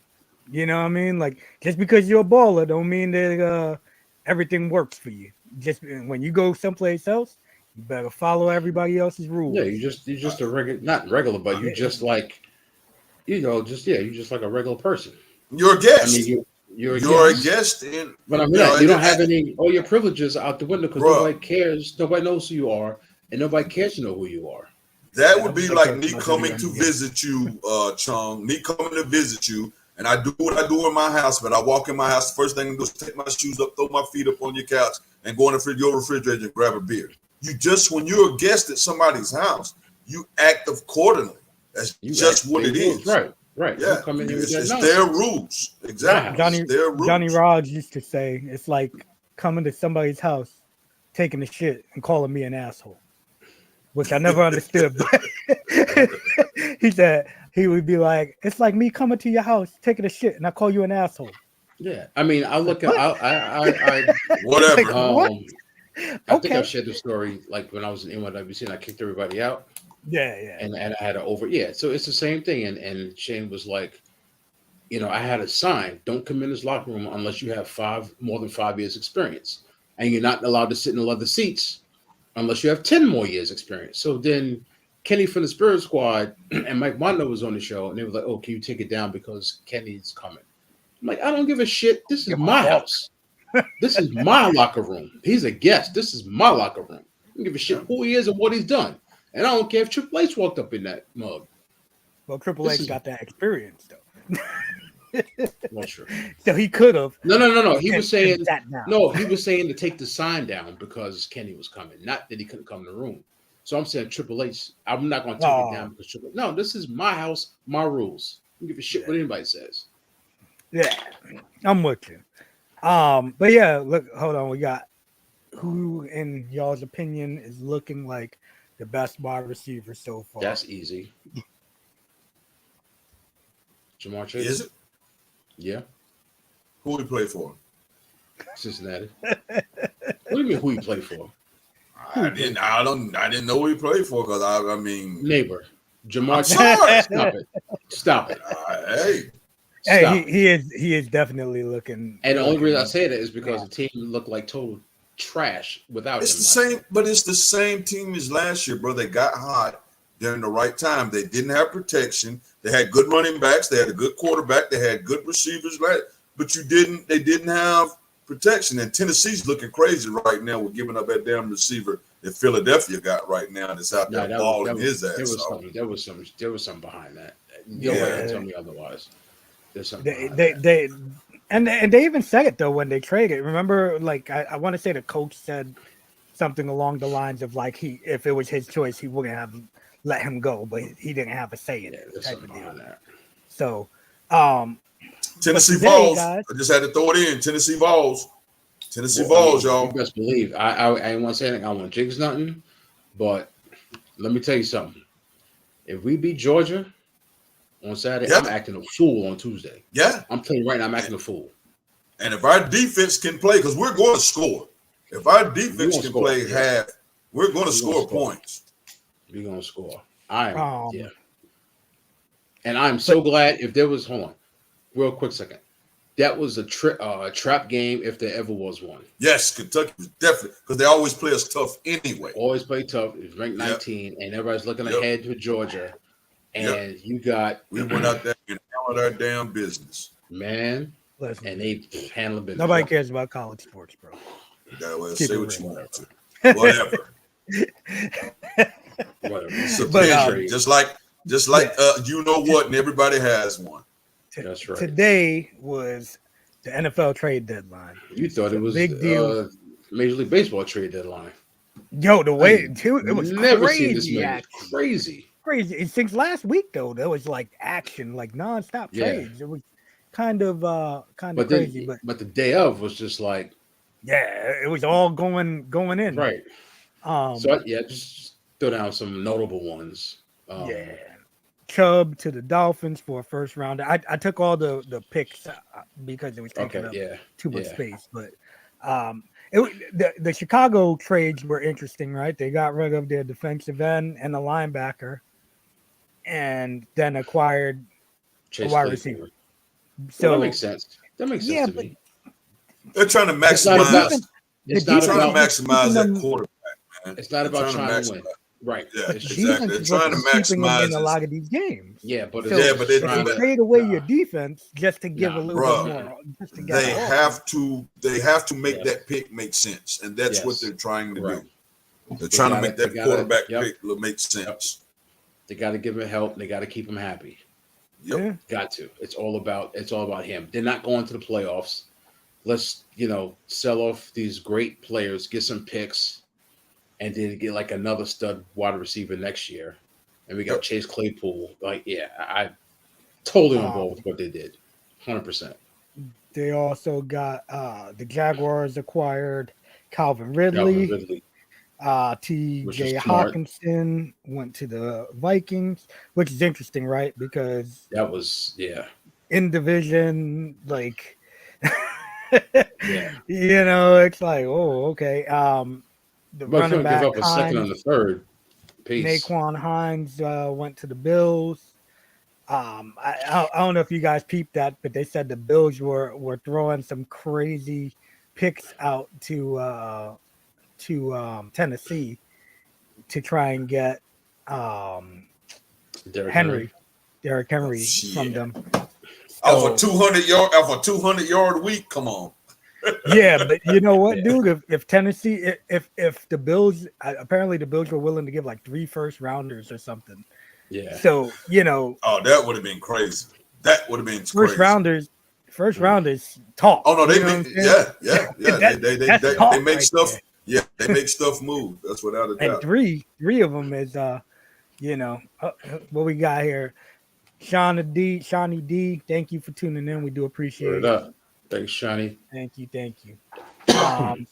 [SPEAKER 1] You know what I mean? Like, just because you're a baller don't mean that everything works for you. Just when you go someplace else, you better follow everybody else's rules.
[SPEAKER 3] Yeah, you're just a regular, not regular, but you just like, you're just like a regular person.
[SPEAKER 2] You're a
[SPEAKER 3] I
[SPEAKER 2] guest.
[SPEAKER 3] mean, you're
[SPEAKER 2] a
[SPEAKER 3] guest.
[SPEAKER 2] guest, in,
[SPEAKER 3] But I mean, you don't have all your privileges out the window because
[SPEAKER 2] Bruh.
[SPEAKER 3] nobody cares. Nobody knows who you are, and nobody cares to know who you are.
[SPEAKER 2] That would be like me coming to visit you, Chung. Me coming to visit you, and I do what I do in my house. But I walk in my house, the first thing I do is take my shoes up, throw my feet up on your couch, and go in your refrigerator and grab a beer. When you're a guest at somebody's house, you act accordingly. That's just what it is.
[SPEAKER 3] Right.
[SPEAKER 2] Yeah, it's their rules. Exactly. Their rules.
[SPEAKER 1] Johnny Raj used to say, it's like coming to somebody's house, taking a shit, and calling me an asshole, which I never understood. But he said he would be like, it's like me coming to your house, taking a shit, and I call you an asshole.
[SPEAKER 3] Yeah, I mean, I look at I
[SPEAKER 2] whatever.
[SPEAKER 1] What?
[SPEAKER 3] I think I've shared the story like when I was in NYWC and I kicked everybody out.
[SPEAKER 1] Yeah.
[SPEAKER 3] And I had so it's the same thing. And Shane was like, I had a sign, don't come in this locker room unless you have more than 5 years experience. And you're not allowed to sit in the leather seats unless you have 10 more years experience. So then Kenny from the Spirit Squad and Mike Mondo was on the show and they were like, oh, can you take it down because Kenny's coming? I'm like, I don't give a shit. This is my house. This is my locker room. He's a guest. This is my locker room. I don't give a shit who he is and what he's done. And I don't care if Triple H walked up in that mug.
[SPEAKER 1] Well, Triple H got that experience, though.
[SPEAKER 3] Well, sure.
[SPEAKER 1] So he could have.
[SPEAKER 3] No. He was saying to take the sign down because Kenny was coming, not that he couldn't come in the room. So I'm saying Triple H, I'm not going to take it down because Triple H. No, this is my house, my rules. I don't give a shit what anybody says.
[SPEAKER 1] Yeah, I'm with you. But yeah, look, hold on. We got who, in y'all's opinion, is looking like the best wide receiver so far?
[SPEAKER 3] That's easy. Jamar Chase.
[SPEAKER 2] Is it?
[SPEAKER 3] Yeah.
[SPEAKER 2] Who he play for?
[SPEAKER 3] Cincinnati. What do you mean who he play for?
[SPEAKER 2] I didn't know who he played for because I mean
[SPEAKER 3] neighbor. Jamar Chase. Stop it.
[SPEAKER 1] He is definitely looking.
[SPEAKER 3] And the only reason I say that is because the team looked like total trash without him.
[SPEAKER 2] It's the same team as last year, bro. They got hot during the right time. They didn't have protection. They had good running backs. They had a good quarterback. They had good receivers, right? But they didn't have protection. And Tennessee's looking crazy right now with giving up that damn receiver that Philadelphia got right now that's out there balling his ass.
[SPEAKER 3] There was something behind that. You don't tell me otherwise. There's something.
[SPEAKER 1] They even said it though when they traded. Remember, like I want to say the coach said something along the lines of like if it was his choice, he wouldn't have let him go, but he didn't have a say in it. Type of deal. So,
[SPEAKER 2] Tennessee Vols. I just had to throw it in. Tennessee Vols, y'all.
[SPEAKER 3] You best believe. I ain't want to say anything. I want to jinx nothing, but let me tell you something. If we beat Georgia on Saturday, I'm acting a fool on Tuesday.
[SPEAKER 2] Yeah.
[SPEAKER 3] I'm telling you right now, I'm acting a fool.
[SPEAKER 2] And if our defense can play, because we're going to score. If our defense can play half, we're going to score points.
[SPEAKER 3] We're going to score. And I'm so glad if there was, hold on. real quick second. That was a trap game if there ever was one.
[SPEAKER 2] Yes, Kentucky was definitely because they always play us tough anyway.
[SPEAKER 3] Always play tough. It was ranked 19, and everybody's looking ahead to Georgia. And you got
[SPEAKER 2] we went out there and handled our damn business,
[SPEAKER 3] man.
[SPEAKER 1] Listen,
[SPEAKER 3] and they handle business.
[SPEAKER 1] Nobody cares about college sports, bro.
[SPEAKER 2] That way,
[SPEAKER 1] Keep
[SPEAKER 2] say
[SPEAKER 1] it
[SPEAKER 2] what you
[SPEAKER 1] real.
[SPEAKER 2] want to. Whatever.
[SPEAKER 3] Whatever.
[SPEAKER 2] But, just like you know what, and everybody has one.
[SPEAKER 3] That's right.
[SPEAKER 1] Today was the NFL trade deadline.
[SPEAKER 3] You thought it was
[SPEAKER 1] big deal.
[SPEAKER 3] Major League Baseball trade deadline.
[SPEAKER 1] Yo, the way it was
[SPEAKER 3] never
[SPEAKER 1] crazy.
[SPEAKER 3] seen this many. Crazy.
[SPEAKER 1] Crazy. Since last week though, there was like action, like nonstop trades. It was kind of crazy.
[SPEAKER 3] But the day of was just like
[SPEAKER 1] it was all going in.
[SPEAKER 3] Right. Just throw down some notable ones.
[SPEAKER 1] Chubb to the Dolphins for a first rounder. I took all the picks because it was taking up too much space. But the Chicago trades were interesting, right? They got rid of their defensive end and the linebacker, and then acquired a wide receiver. So
[SPEAKER 3] that makes sense. That makes sense to me.
[SPEAKER 2] They're trying to maximize.
[SPEAKER 3] It's not
[SPEAKER 2] trying
[SPEAKER 3] about
[SPEAKER 2] to maximize that quarterback, man.
[SPEAKER 3] It's not about trying to win. Right.
[SPEAKER 2] Yeah,
[SPEAKER 1] exactly. They're trying to maximize in a lot of these games.
[SPEAKER 3] Yeah, but
[SPEAKER 1] they trade away your defense just to give a little bit more. Just to get
[SPEAKER 2] they have to make that pick make sense, and that's what they're trying to do. They're trying to make that quarterback pick make sense.
[SPEAKER 3] They got to give him help. They got to keep him happy. Got to. It's all about him. They're not going to the playoffs. Let's sell off these great players, get some picks, and then get like another stud wide receiver next year. And we got Chase Claypool. I totally on board with what they did. 100%.
[SPEAKER 1] They also got the Jaguars acquired Calvin Ridley. T.J. Hawkinson went to the Vikings, which is interesting, right? Because
[SPEAKER 3] that was
[SPEAKER 1] in division, like it's like, oh, okay. The running back
[SPEAKER 3] give up a second on the third piece.
[SPEAKER 1] Naquan Hines went to the Bills. I don't know if you guys peeped that, but they said the Bills were throwing some crazy picks out to Tennessee to try and get Derrick Henry from them.
[SPEAKER 2] Off a 200-yard week, come on.
[SPEAKER 1] But you know what, dude? If Tennessee, if the Bills, apparently the Bills were willing to give like 3 first rounders or something.
[SPEAKER 3] Yeah.
[SPEAKER 1] So
[SPEAKER 2] oh, that would have been crazy. That would have been
[SPEAKER 1] first rounders talk.
[SPEAKER 2] Oh no, they make stuff. There. Yeah, they make stuff move. That's without a doubt.
[SPEAKER 1] And three of them is what we got here. Shawnee D, thank you for tuning in. We do appreciate it.
[SPEAKER 3] Thanks, Shawnee.
[SPEAKER 1] Thank you.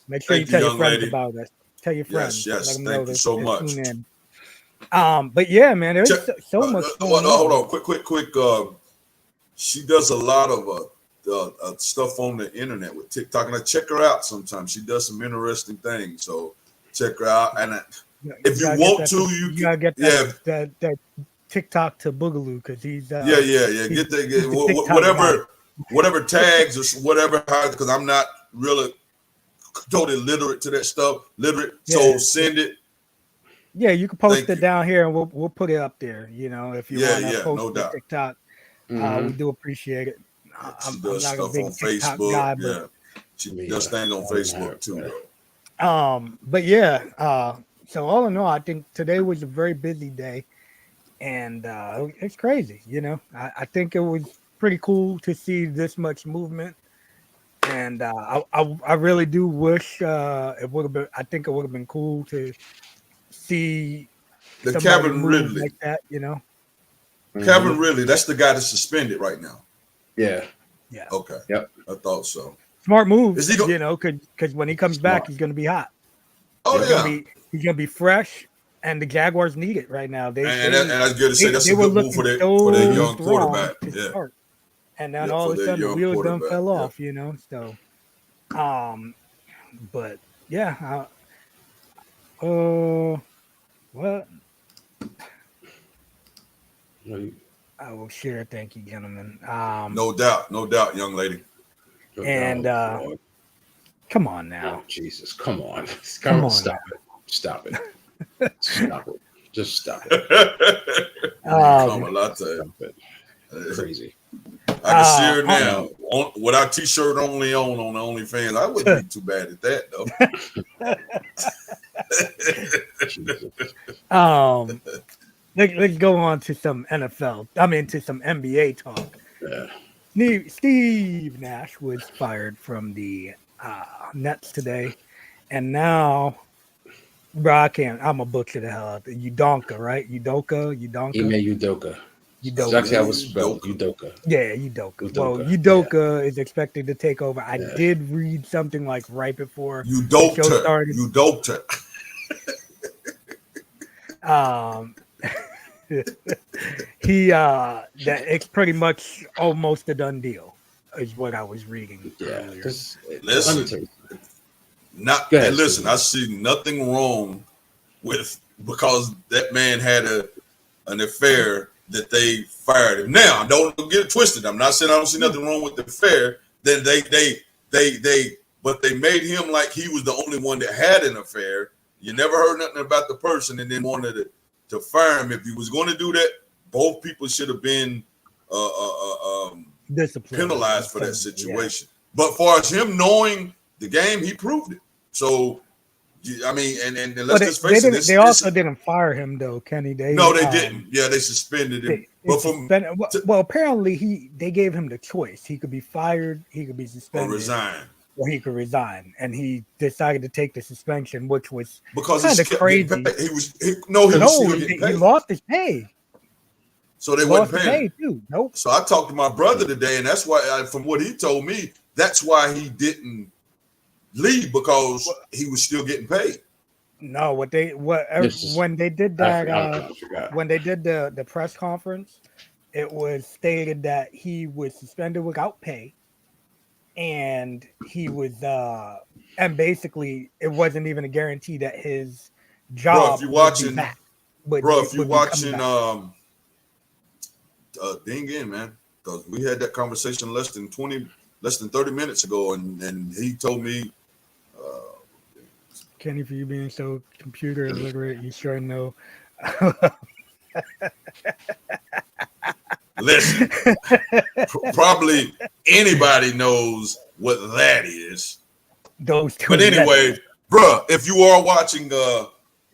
[SPEAKER 1] Make sure you tell your friends about us. Tell your friends.
[SPEAKER 2] Yes.
[SPEAKER 1] Let them
[SPEAKER 2] Thank you so much.
[SPEAKER 1] Tune in. But yeah, man, there's so much.
[SPEAKER 2] Hold on, quick. She does a lot of stuff on the internet with TikTok, and I check her out sometimes. She does some interesting things, so check her out. And if you want to, you gotta get that TikTok to Boogaloo because he's Get whatever tags or whatever, because I'm not really totally literate to that stuff. So send it.
[SPEAKER 1] Yeah, you can post it down here, and we'll put it up there. If you want to post
[SPEAKER 2] no doubt.
[SPEAKER 1] TikTok, we do appreciate it. I'm not a big TikTok
[SPEAKER 2] Facebook,
[SPEAKER 1] guy, but
[SPEAKER 2] she does things on Facebook too.
[SPEAKER 1] But yeah, so all in all, I think today was a very busy day, and it's crazy. I think it was pretty cool to see this much movement, and I really do wish it would have been. I think it would have been cool to see
[SPEAKER 2] the Calvin Ridley
[SPEAKER 1] like that.
[SPEAKER 2] Calvin Ridley, that's the guy that's suspended right now.
[SPEAKER 3] Yeah.
[SPEAKER 2] Okay.
[SPEAKER 3] Yep.
[SPEAKER 2] I thought so.
[SPEAKER 1] Smart move. Is he because when he comes back, he's going to be hot.
[SPEAKER 2] Oh
[SPEAKER 1] he's going to be fresh, and the Jaguars need it right now.
[SPEAKER 2] And I was going to say that's a good move for their young quarterback. Yeah.
[SPEAKER 1] And then all of a sudden the wheels done fell off. So, but yeah.
[SPEAKER 3] What?
[SPEAKER 1] I will share. Thank you, gentlemen.
[SPEAKER 2] No doubt, young lady.
[SPEAKER 1] And
[SPEAKER 3] Lord.
[SPEAKER 1] come on
[SPEAKER 3] Oh,
[SPEAKER 1] now.
[SPEAKER 3] Jesus. Come on.
[SPEAKER 1] Come on
[SPEAKER 3] Stop
[SPEAKER 1] now.
[SPEAKER 3] it. Stop it. Stop it. Just stop it.
[SPEAKER 2] Come on, Latte.
[SPEAKER 3] Stop it. Crazy.
[SPEAKER 2] I can see her
[SPEAKER 1] I-
[SPEAKER 2] now with our t-shirt only on the OnlyFans. I wouldn't be too bad at that though.
[SPEAKER 3] Jesus.
[SPEAKER 1] let's go on to some NFL. I mean, to some NBA talk.
[SPEAKER 3] Yeah.
[SPEAKER 1] Steve Nash was fired from the Nets today, and now, bro, I'm gonna butcher the hell out of it. Udoka, right? Udoka.
[SPEAKER 3] Ime Udoka.
[SPEAKER 1] Udoka.
[SPEAKER 3] Exactly how it's spelled. Udoka.
[SPEAKER 1] Yeah, Udoka. Well,
[SPEAKER 3] Udoka.
[SPEAKER 1] Udoka is expected to take over. I
[SPEAKER 3] Yeah.
[SPEAKER 1] did read something like right before
[SPEAKER 2] You
[SPEAKER 1] the
[SPEAKER 2] doped
[SPEAKER 1] show
[SPEAKER 2] her.
[SPEAKER 1] started.
[SPEAKER 2] You doped her.
[SPEAKER 1] He that it's pretty much almost a done deal, is what I was reading
[SPEAKER 3] Yeah.
[SPEAKER 1] earlier.
[SPEAKER 3] Let me
[SPEAKER 2] Listen,
[SPEAKER 3] tell you.
[SPEAKER 2] Go ahead, listen, I see nothing wrong with because that man had an affair that they fired him. Now, don't get it twisted. I'm not saying I don't see nothing wrong with the affair. Then but they made him like he was the only one that had an affair. You never heard nothing about the person, and then wanted to fire him. If he was going to do that, both people should have been penalized for that situation. Yeah. But far as him knowing the game, he proved it. So, I mean, and let's just face it.
[SPEAKER 1] They also didn't fire him though, Kenny.
[SPEAKER 2] They didn't. Yeah, they suspended him.
[SPEAKER 1] Well, apparently they gave him the choice. He could be fired, he could be suspended, or he could resign. And he decided to take the suspension, which was kind of crazy.
[SPEAKER 2] He was still getting paid.
[SPEAKER 1] He lost his pay.
[SPEAKER 2] So they wasn't paying
[SPEAKER 1] too. Nope.
[SPEAKER 2] So I talked to my brother today, and that's why, from what he told me, that's why he didn't leave, because he was still getting paid.
[SPEAKER 1] No, when they did that, when they did the press conference, it was stated that he was suspended without pay, and he was and basically it wasn't even a guarantee that his job would be back.
[SPEAKER 2] If you're watching, ding in, man, because we had that conversation less than 30 minutes ago, and he told me,
[SPEAKER 1] Kenny, for you being so computer illiterate, you sure know.
[SPEAKER 2] Listen, probably anybody knows what that is.
[SPEAKER 1] Those two.
[SPEAKER 2] But anyway, bruh, if you are watching,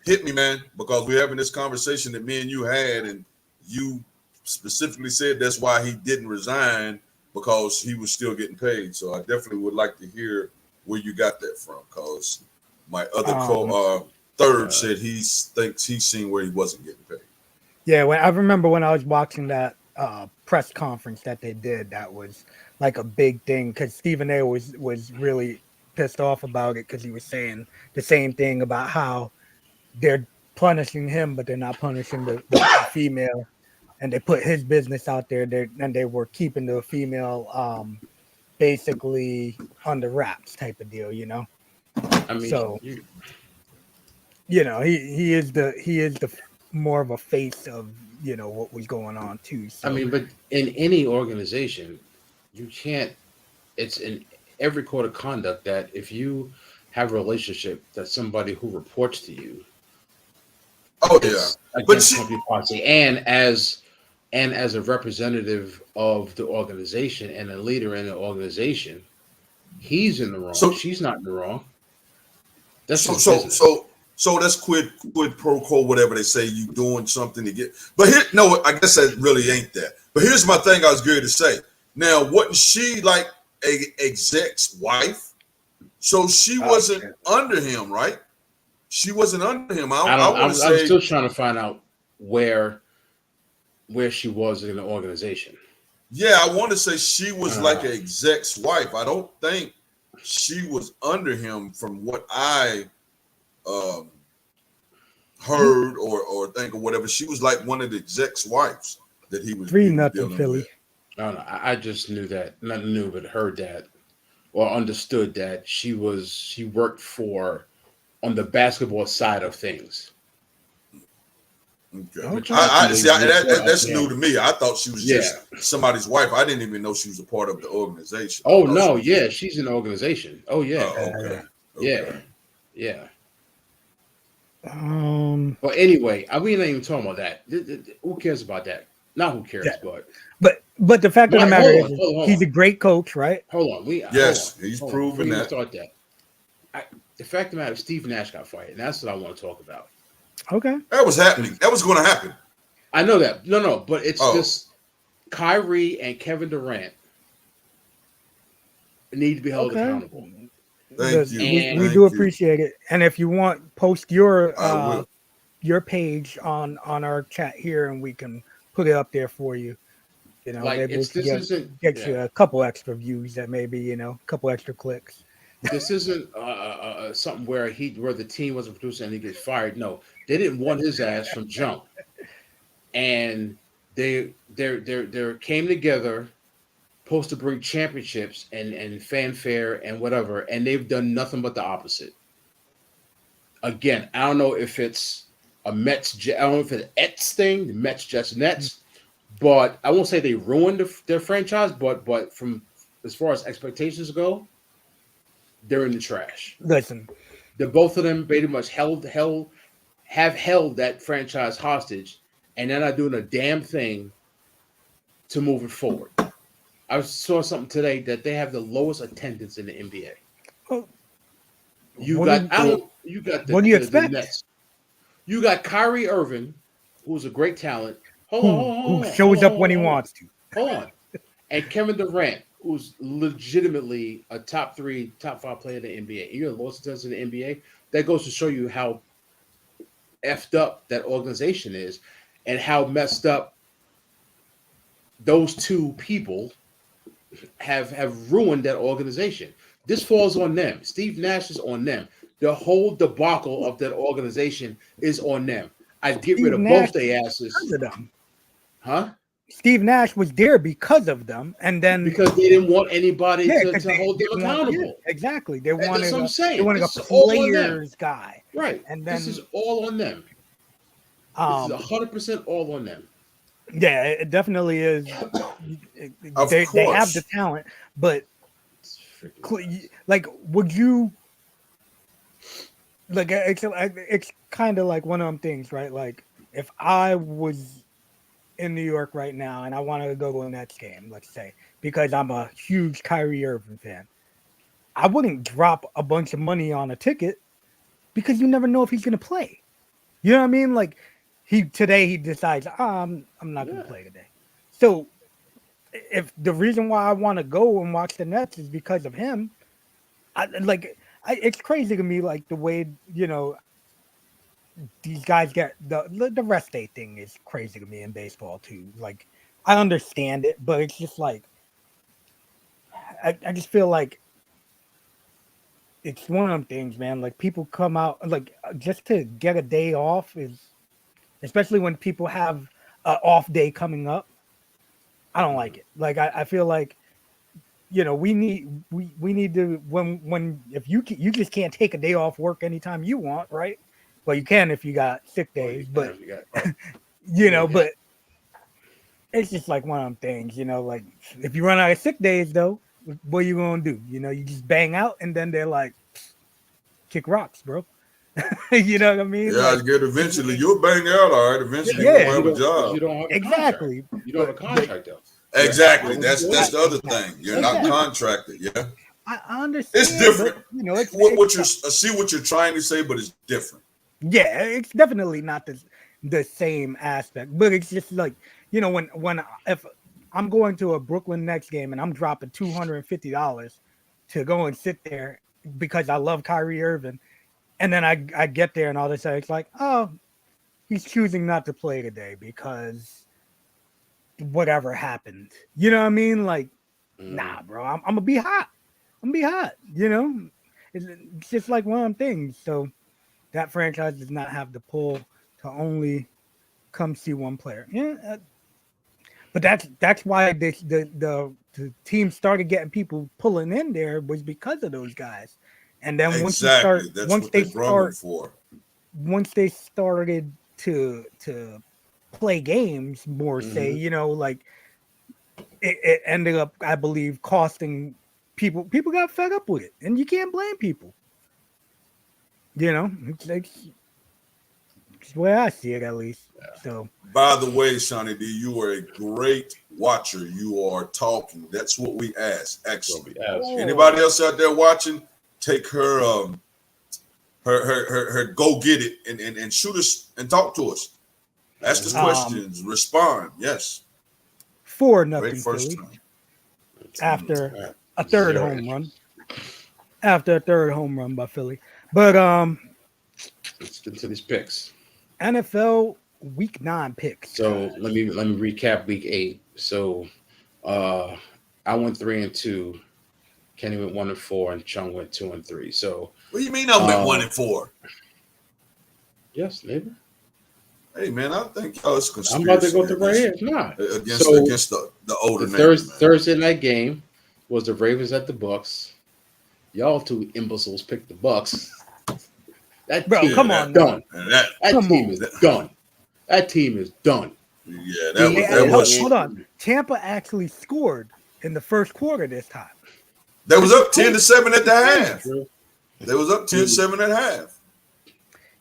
[SPEAKER 2] hit me, man, because we're having this conversation that me and you had, and you specifically said that's why he didn't resign, because he was still getting paid. So I definitely would like to hear where you got that from, because my other third said he thinks he's seen where he wasn't getting paid.
[SPEAKER 1] Yeah, I remember when I was watching that press conference that they did, that was like a big thing, because Stephen A was really pissed off about it, because he was saying the same thing about how they're punishing him, but they're not punishing the female, and they put his business out there there, and they were keeping the female basically under wraps type of deal, you know.
[SPEAKER 3] I mean,
[SPEAKER 1] so you know, he is the more of a face of, you know, what was going on too. So.
[SPEAKER 3] I mean, but in any organization, you can't. It's in every code of conduct that if you have a relationship that somebody who reports to you, against company policy, and as a representative of the organization and a leader in the organization, he's in the wrong. So, she's not in the wrong. That's
[SPEAKER 2] so that's quid pro quo, whatever they say. You doing something to get, but here, no, I guess that really ain't that. But here's my thing. I was going to say. Now, wasn't she like a exec's wife? So she wasn't under him, right? She wasn't under him. I'm
[SPEAKER 3] still trying to find out where she was in the organization.
[SPEAKER 2] Yeah, I want to say she was like an exec's wife. I don't think she was under him, from what I heard or think or whatever. She was like one of the exec's wives that he was
[SPEAKER 1] 3-0 Philly.
[SPEAKER 2] With.
[SPEAKER 3] I don't know. I just knew that, not knew, but heard that or understood that she worked for on the basketball side of things.
[SPEAKER 2] Okay. That's new to me. I thought she was just somebody's wife. I didn't even know she was a part of the organization.
[SPEAKER 3] Oh no, yeah, she's in the organization. Oh yeah.
[SPEAKER 2] Okay.
[SPEAKER 3] Yeah.
[SPEAKER 1] But
[SPEAKER 3] anyway, we ain't even talking about that. Who cares about that? Not who cares,
[SPEAKER 1] but the fact of the matter is, he's a great coach, right?
[SPEAKER 3] Hold on,
[SPEAKER 2] he's proven that.
[SPEAKER 3] Start that. The fact of the matter, Steve Nash got fired, and that's what I want to talk about.
[SPEAKER 1] Okay,
[SPEAKER 2] that was happening. That was going to happen.
[SPEAKER 3] I know that. No, but it's just Kyrie and Kevin Durant need to be held accountable.
[SPEAKER 2] Thank you.
[SPEAKER 1] We do appreciate it. And if you want, post your page on our chat here, and we can put it up there for you. You know, maybe get you a couple extra views, that maybe a couple extra clicks.
[SPEAKER 3] This isn't something where the team wasn't producing and he gets fired. No, they didn't want his ass from jump, and they came together, supposed to bring championships and fanfare and whatever, and they've done nothing but the opposite. Again, I don't know if it's a Mets. I don't know if it's an Ets thing, the Mets, Jets, Nets, but I won't say they ruined their franchise. But from as far as expectations go, they're in the trash.
[SPEAKER 1] Listen,
[SPEAKER 3] both of them pretty much have held that franchise hostage, and they're not doing a damn thing to move it forward. I saw something today that they have the lowest attendance in the NBA.
[SPEAKER 1] Well,
[SPEAKER 3] what do you expect? The Nets. You got Kyrie Irving, who's a great talent.
[SPEAKER 1] Who shows up when he wants to.
[SPEAKER 3] Hold on. And Kevin Durant, who's legitimately a top 5 player in the NBA. You're the lowest attendance in the NBA. That goes to show you how effed up that organization is, and how messed up those two people have ruined that organization. This falls on them. Steve Nash is on them. The whole debacle of that organization is on them. I'd get rid of both their asses.
[SPEAKER 1] Because of them.
[SPEAKER 3] Huh?
[SPEAKER 1] Steve Nash was there because of them, and then
[SPEAKER 3] because they didn't want anybody to hold them accountable.
[SPEAKER 1] Exactly. They wanted
[SPEAKER 3] that's what I'm saying.
[SPEAKER 1] They wanted a players guy.
[SPEAKER 3] Right. And then this is all on them. This is 100% all on them.
[SPEAKER 1] Yeah, it definitely is. They have the talent, but like, would you like? It's kind of like one of them things, right? Like, if I was in New York right now and I wanted to go to a Nets game, let's say, because I'm a huge Kyrie Irving fan, I wouldn't drop a bunch of money on a ticket because you never know if he's going to play. You know what I mean? Like, he decides, I'm not going to play today. So if the reason why I want to go and watch the Nets is because of him, it's crazy to me, like, the way, these guys get the rest day thing is crazy to me in baseball too. Like, I understand it, but it's just like, I just feel like it's one of them things, man. Like, people come out, like, just to get a day off is, especially when people have an off day coming up, I don't like it. Like, I feel like, we need to, when if you just can't take a day off work anytime you want, right? Well, you can if you got sick days, but but it's just like one of them things, like, if you run out of sick days though, what are you gonna do? You just bang out, and then they're like, kick rocks, bro. You know what I mean?
[SPEAKER 2] Yeah, like, eventually you'll bang out, all right. Eventually you'll have a job.
[SPEAKER 3] You don't have
[SPEAKER 1] exactly.
[SPEAKER 3] You don't have a contract though.
[SPEAKER 2] Exactly. That's the other thing. You're not contracted. Yeah.
[SPEAKER 1] I understand.
[SPEAKER 2] It's different.
[SPEAKER 1] But,
[SPEAKER 2] what you're see what you're trying to say, but it's different.
[SPEAKER 1] Yeah, it's definitely not the same aspect, but it's just like, if I'm going to a Brooklyn Nets game and I'm dropping $250 to go and sit there because I love Kyrie Irving, and then I get there and all of a sudden it's like, oh, he's choosing not to play today because whatever happened. You know what I mean? Like, nah, bro, I'm gonna be hot. It's just like one of them things. So that franchise does not have the pull to only come see one player. Yeah, but that's why the team started getting people pulling in there, was because of those guys. And then once they started to play games more. Say, like it ended up, I believe, costing people. People got fed up with it, and you can't blame people. It's like it's the way I see it, at least. So,
[SPEAKER 2] by the way, Shawnee D, you are a great watcher. You are talking. That's what we ask. Excellent. Anybody else out there watching? Take her her go get it and shoot us and talk to us. Ask us questions. Respond. Yes.
[SPEAKER 1] 4-0 Philly.
[SPEAKER 2] Time.
[SPEAKER 1] After a third home run. After a third home run by Philly. But
[SPEAKER 3] let's get to these picks.
[SPEAKER 1] NFL Week 9 picks.
[SPEAKER 3] So let me recap Week 8. So I went 3-2. Kenny went 1-4, and Chung went 2-3. So
[SPEAKER 2] what do you mean I went 1-4?
[SPEAKER 3] Yes, neighbor.
[SPEAKER 2] Hey man, I think y'all it's conspiracy.
[SPEAKER 3] I'm about to go through right here. Nah.
[SPEAKER 2] Against the older
[SPEAKER 3] Thursday night game was the Ravens at the Bucks. Y'all two imbeciles picked the Bucks.
[SPEAKER 1] Come on,
[SPEAKER 3] done. That team is done. That team is done.
[SPEAKER 2] Yeah, that was.
[SPEAKER 1] Hold on. Tampa actually scored in the first quarter this time.
[SPEAKER 2] They was up 10-7 at the half. They was up 10-7 at half.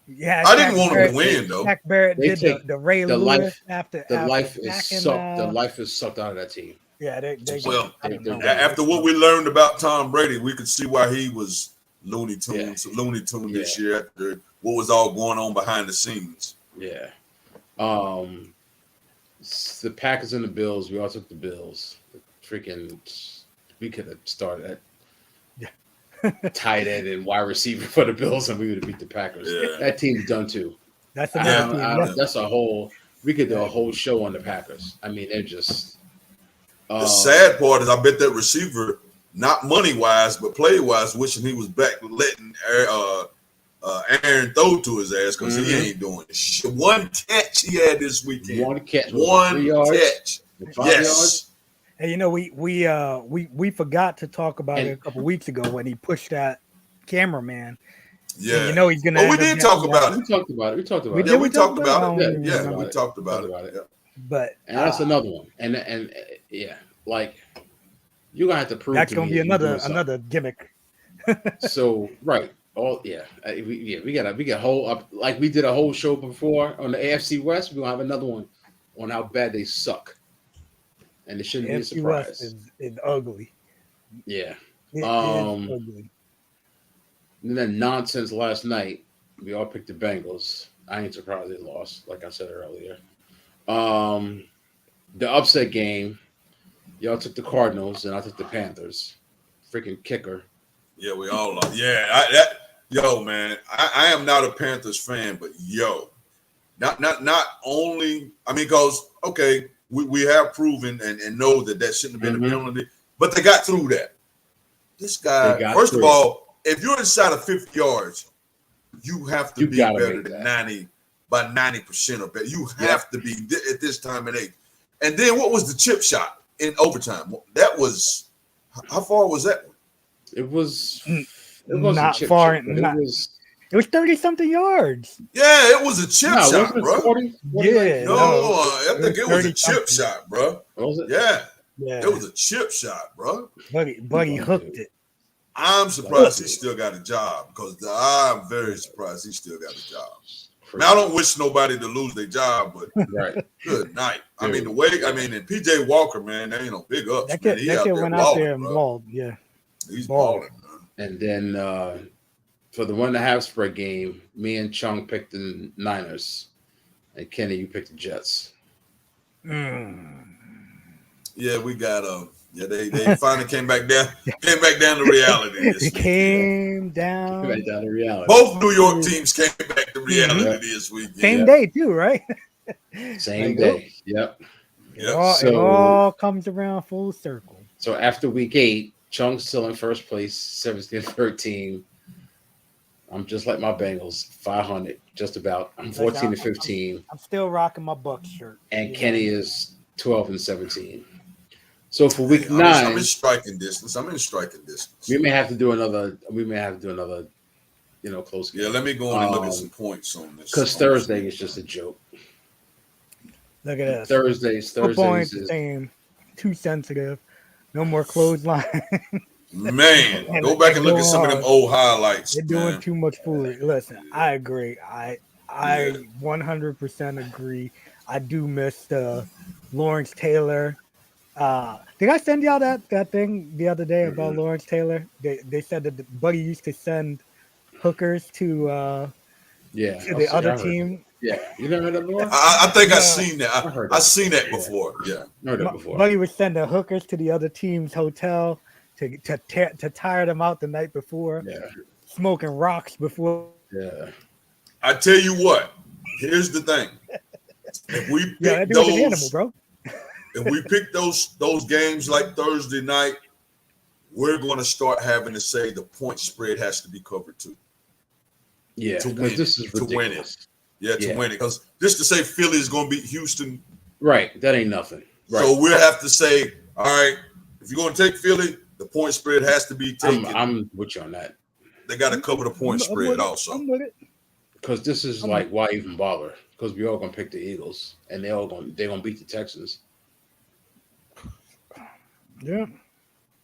[SPEAKER 1] Yeah,
[SPEAKER 2] I didn't want them to win though.
[SPEAKER 1] Zach Barrett did the Ray Lewis after
[SPEAKER 3] life is sucked. The life is sucked out of that team.
[SPEAKER 1] Yeah,
[SPEAKER 2] after what we learned about Tom Brady, we could see why he was Looney Tune this year after what was all going on behind the scenes.
[SPEAKER 3] Yeah. The Packers and the Bills, we all took the Bills. We could have started at tight end and wide receiver for the Bills, and we would have beat the Packers.
[SPEAKER 2] Yeah.
[SPEAKER 3] That team's done too.
[SPEAKER 1] That's
[SPEAKER 3] that's a whole. We could do a whole show on the Packers. I mean, they're just.
[SPEAKER 2] The sad part is, I bet that receiver, not money wise, but play wise, wishing he was back letting Aaron throw to his ass because he ain't doing shit. One catch he had this weekend.
[SPEAKER 3] One catch.
[SPEAKER 2] Yes.
[SPEAKER 3] Yards.
[SPEAKER 1] Hey, we forgot to talk about it a couple weeks ago when he pushed that cameraman.
[SPEAKER 2] Yeah,
[SPEAKER 1] and he's gonna.
[SPEAKER 2] We did talk about it.
[SPEAKER 3] We talked about it.
[SPEAKER 2] We talked about it. Yeah, we talked about it. Yeah.
[SPEAKER 1] But
[SPEAKER 3] that's another one. And yeah, like you're gonna have to prove
[SPEAKER 1] that's
[SPEAKER 3] to
[SPEAKER 1] gonna
[SPEAKER 3] me
[SPEAKER 1] be another gimmick.
[SPEAKER 3] So right. We got whole up like we did a whole show before on the AFC West. We're gonna have another one on how bad they suck. And it shouldn't be a surprise.
[SPEAKER 1] West is ugly.
[SPEAKER 3] Yeah.
[SPEAKER 1] It is ugly.
[SPEAKER 3] And then nonsense last night. We all picked the Bengals. I ain't surprised they lost, like I said earlier. The upset game, y'all took the Cardinals and I took the Panthers. Freaking kicker.
[SPEAKER 2] Yeah, we all lost. Yeah, man. I am not a Panthers fan, but not only. I mean, because okay. We have proven and know that shouldn't have been a penalty, but they got through that. This guy, first of all, if you're inside of 50 yards, you have to be better than 90% or better. You have to be at this time and age. And then what was the chip shot in overtime? That was how far was that?
[SPEAKER 3] It was
[SPEAKER 1] not far. It was 30-something yards.
[SPEAKER 2] Yeah, it was a chip shot, bro.
[SPEAKER 3] 40,
[SPEAKER 2] I think it was a chip shot, bro.
[SPEAKER 3] Was it?
[SPEAKER 2] Yeah. It was a chip shot, bro.
[SPEAKER 1] Buddy hooked it.
[SPEAKER 2] I'm surprised he still got a job because I'm very surprised he still got a job. Now, I don't wish nobody to lose their job, but good night. I mean, and PJ Walker, man, they ain't no big ups.
[SPEAKER 1] That kid went out there and balled. Yeah.
[SPEAKER 2] He's balling, man.
[SPEAKER 3] And then for the 1.5 spread game, me and Chung picked the Niners, and Kenny, you picked the Jets.
[SPEAKER 2] Yeah, we got they finally came back down to reality.
[SPEAKER 1] It came down
[SPEAKER 3] to reality.
[SPEAKER 2] Both New York teams came back to reality this weekend.
[SPEAKER 1] Same day too, right?
[SPEAKER 3] Same day. Yep.
[SPEAKER 1] It all comes around full circle.
[SPEAKER 3] So after week 8, Chung's still in first place, 17-13. I'm just like my Bengals, 500, just about. I'm 14-15.
[SPEAKER 1] I'm still rocking my Bucks shirt.
[SPEAKER 3] And Kenny is 12-17. So for week 9,
[SPEAKER 2] I'm in striking distance.
[SPEAKER 3] We may have to do another, close game.
[SPEAKER 2] Yeah, let me go on and look at some points on this.
[SPEAKER 3] Because Thursday is just a joke.
[SPEAKER 1] Look at this.
[SPEAKER 3] Thursdays
[SPEAKER 1] Football ain't the
[SPEAKER 3] is
[SPEAKER 1] same. Too sensitive. No more clothesline.
[SPEAKER 2] Man,
[SPEAKER 1] And
[SPEAKER 2] go back and look at
[SPEAKER 1] going
[SPEAKER 2] some of them
[SPEAKER 1] hard.
[SPEAKER 2] old highlights.
[SPEAKER 1] They're doing
[SPEAKER 2] Man.
[SPEAKER 1] too much foolery. Listen, I agree. I 100% agree. I do miss the Lawrence Taylor. Did I send y'all that thing the other day about Lawrence Taylor? They said that the Buddy used to send hookers to the other team.
[SPEAKER 3] Yeah, you never heard that before?
[SPEAKER 2] I think
[SPEAKER 1] No.
[SPEAKER 2] I've seen that. I've seen that before. Yeah.
[SPEAKER 3] Heard that before.
[SPEAKER 1] Buddy was sending hookers to the other team's hotel to tire them out the night before.
[SPEAKER 3] Yeah.
[SPEAKER 1] Smoking rocks before.
[SPEAKER 3] Yeah.
[SPEAKER 2] I tell you what. Here's the thing. If we pick
[SPEAKER 1] That dude's an animal, bro.
[SPEAKER 2] if we pick those games like Thursday night, we're going to start having to say the point spread has to be covered too.
[SPEAKER 3] Yeah,
[SPEAKER 2] to win,
[SPEAKER 3] this is ridiculous.
[SPEAKER 2] to win it. Yeah, to win it. Because just to say Philly is going to beat Houston.
[SPEAKER 3] Right. That ain't nothing. Right.
[SPEAKER 2] So we'll have to say, all right, if you're going to take Philly, the point spread has to be taken.
[SPEAKER 3] I'm with you on that.
[SPEAKER 2] They got to cover the point spread also.
[SPEAKER 1] I'm with it.
[SPEAKER 3] Because this is like, why even bother? Because we all going to pick the Eagles, and they're going to beat the Texans.
[SPEAKER 1] Yeah.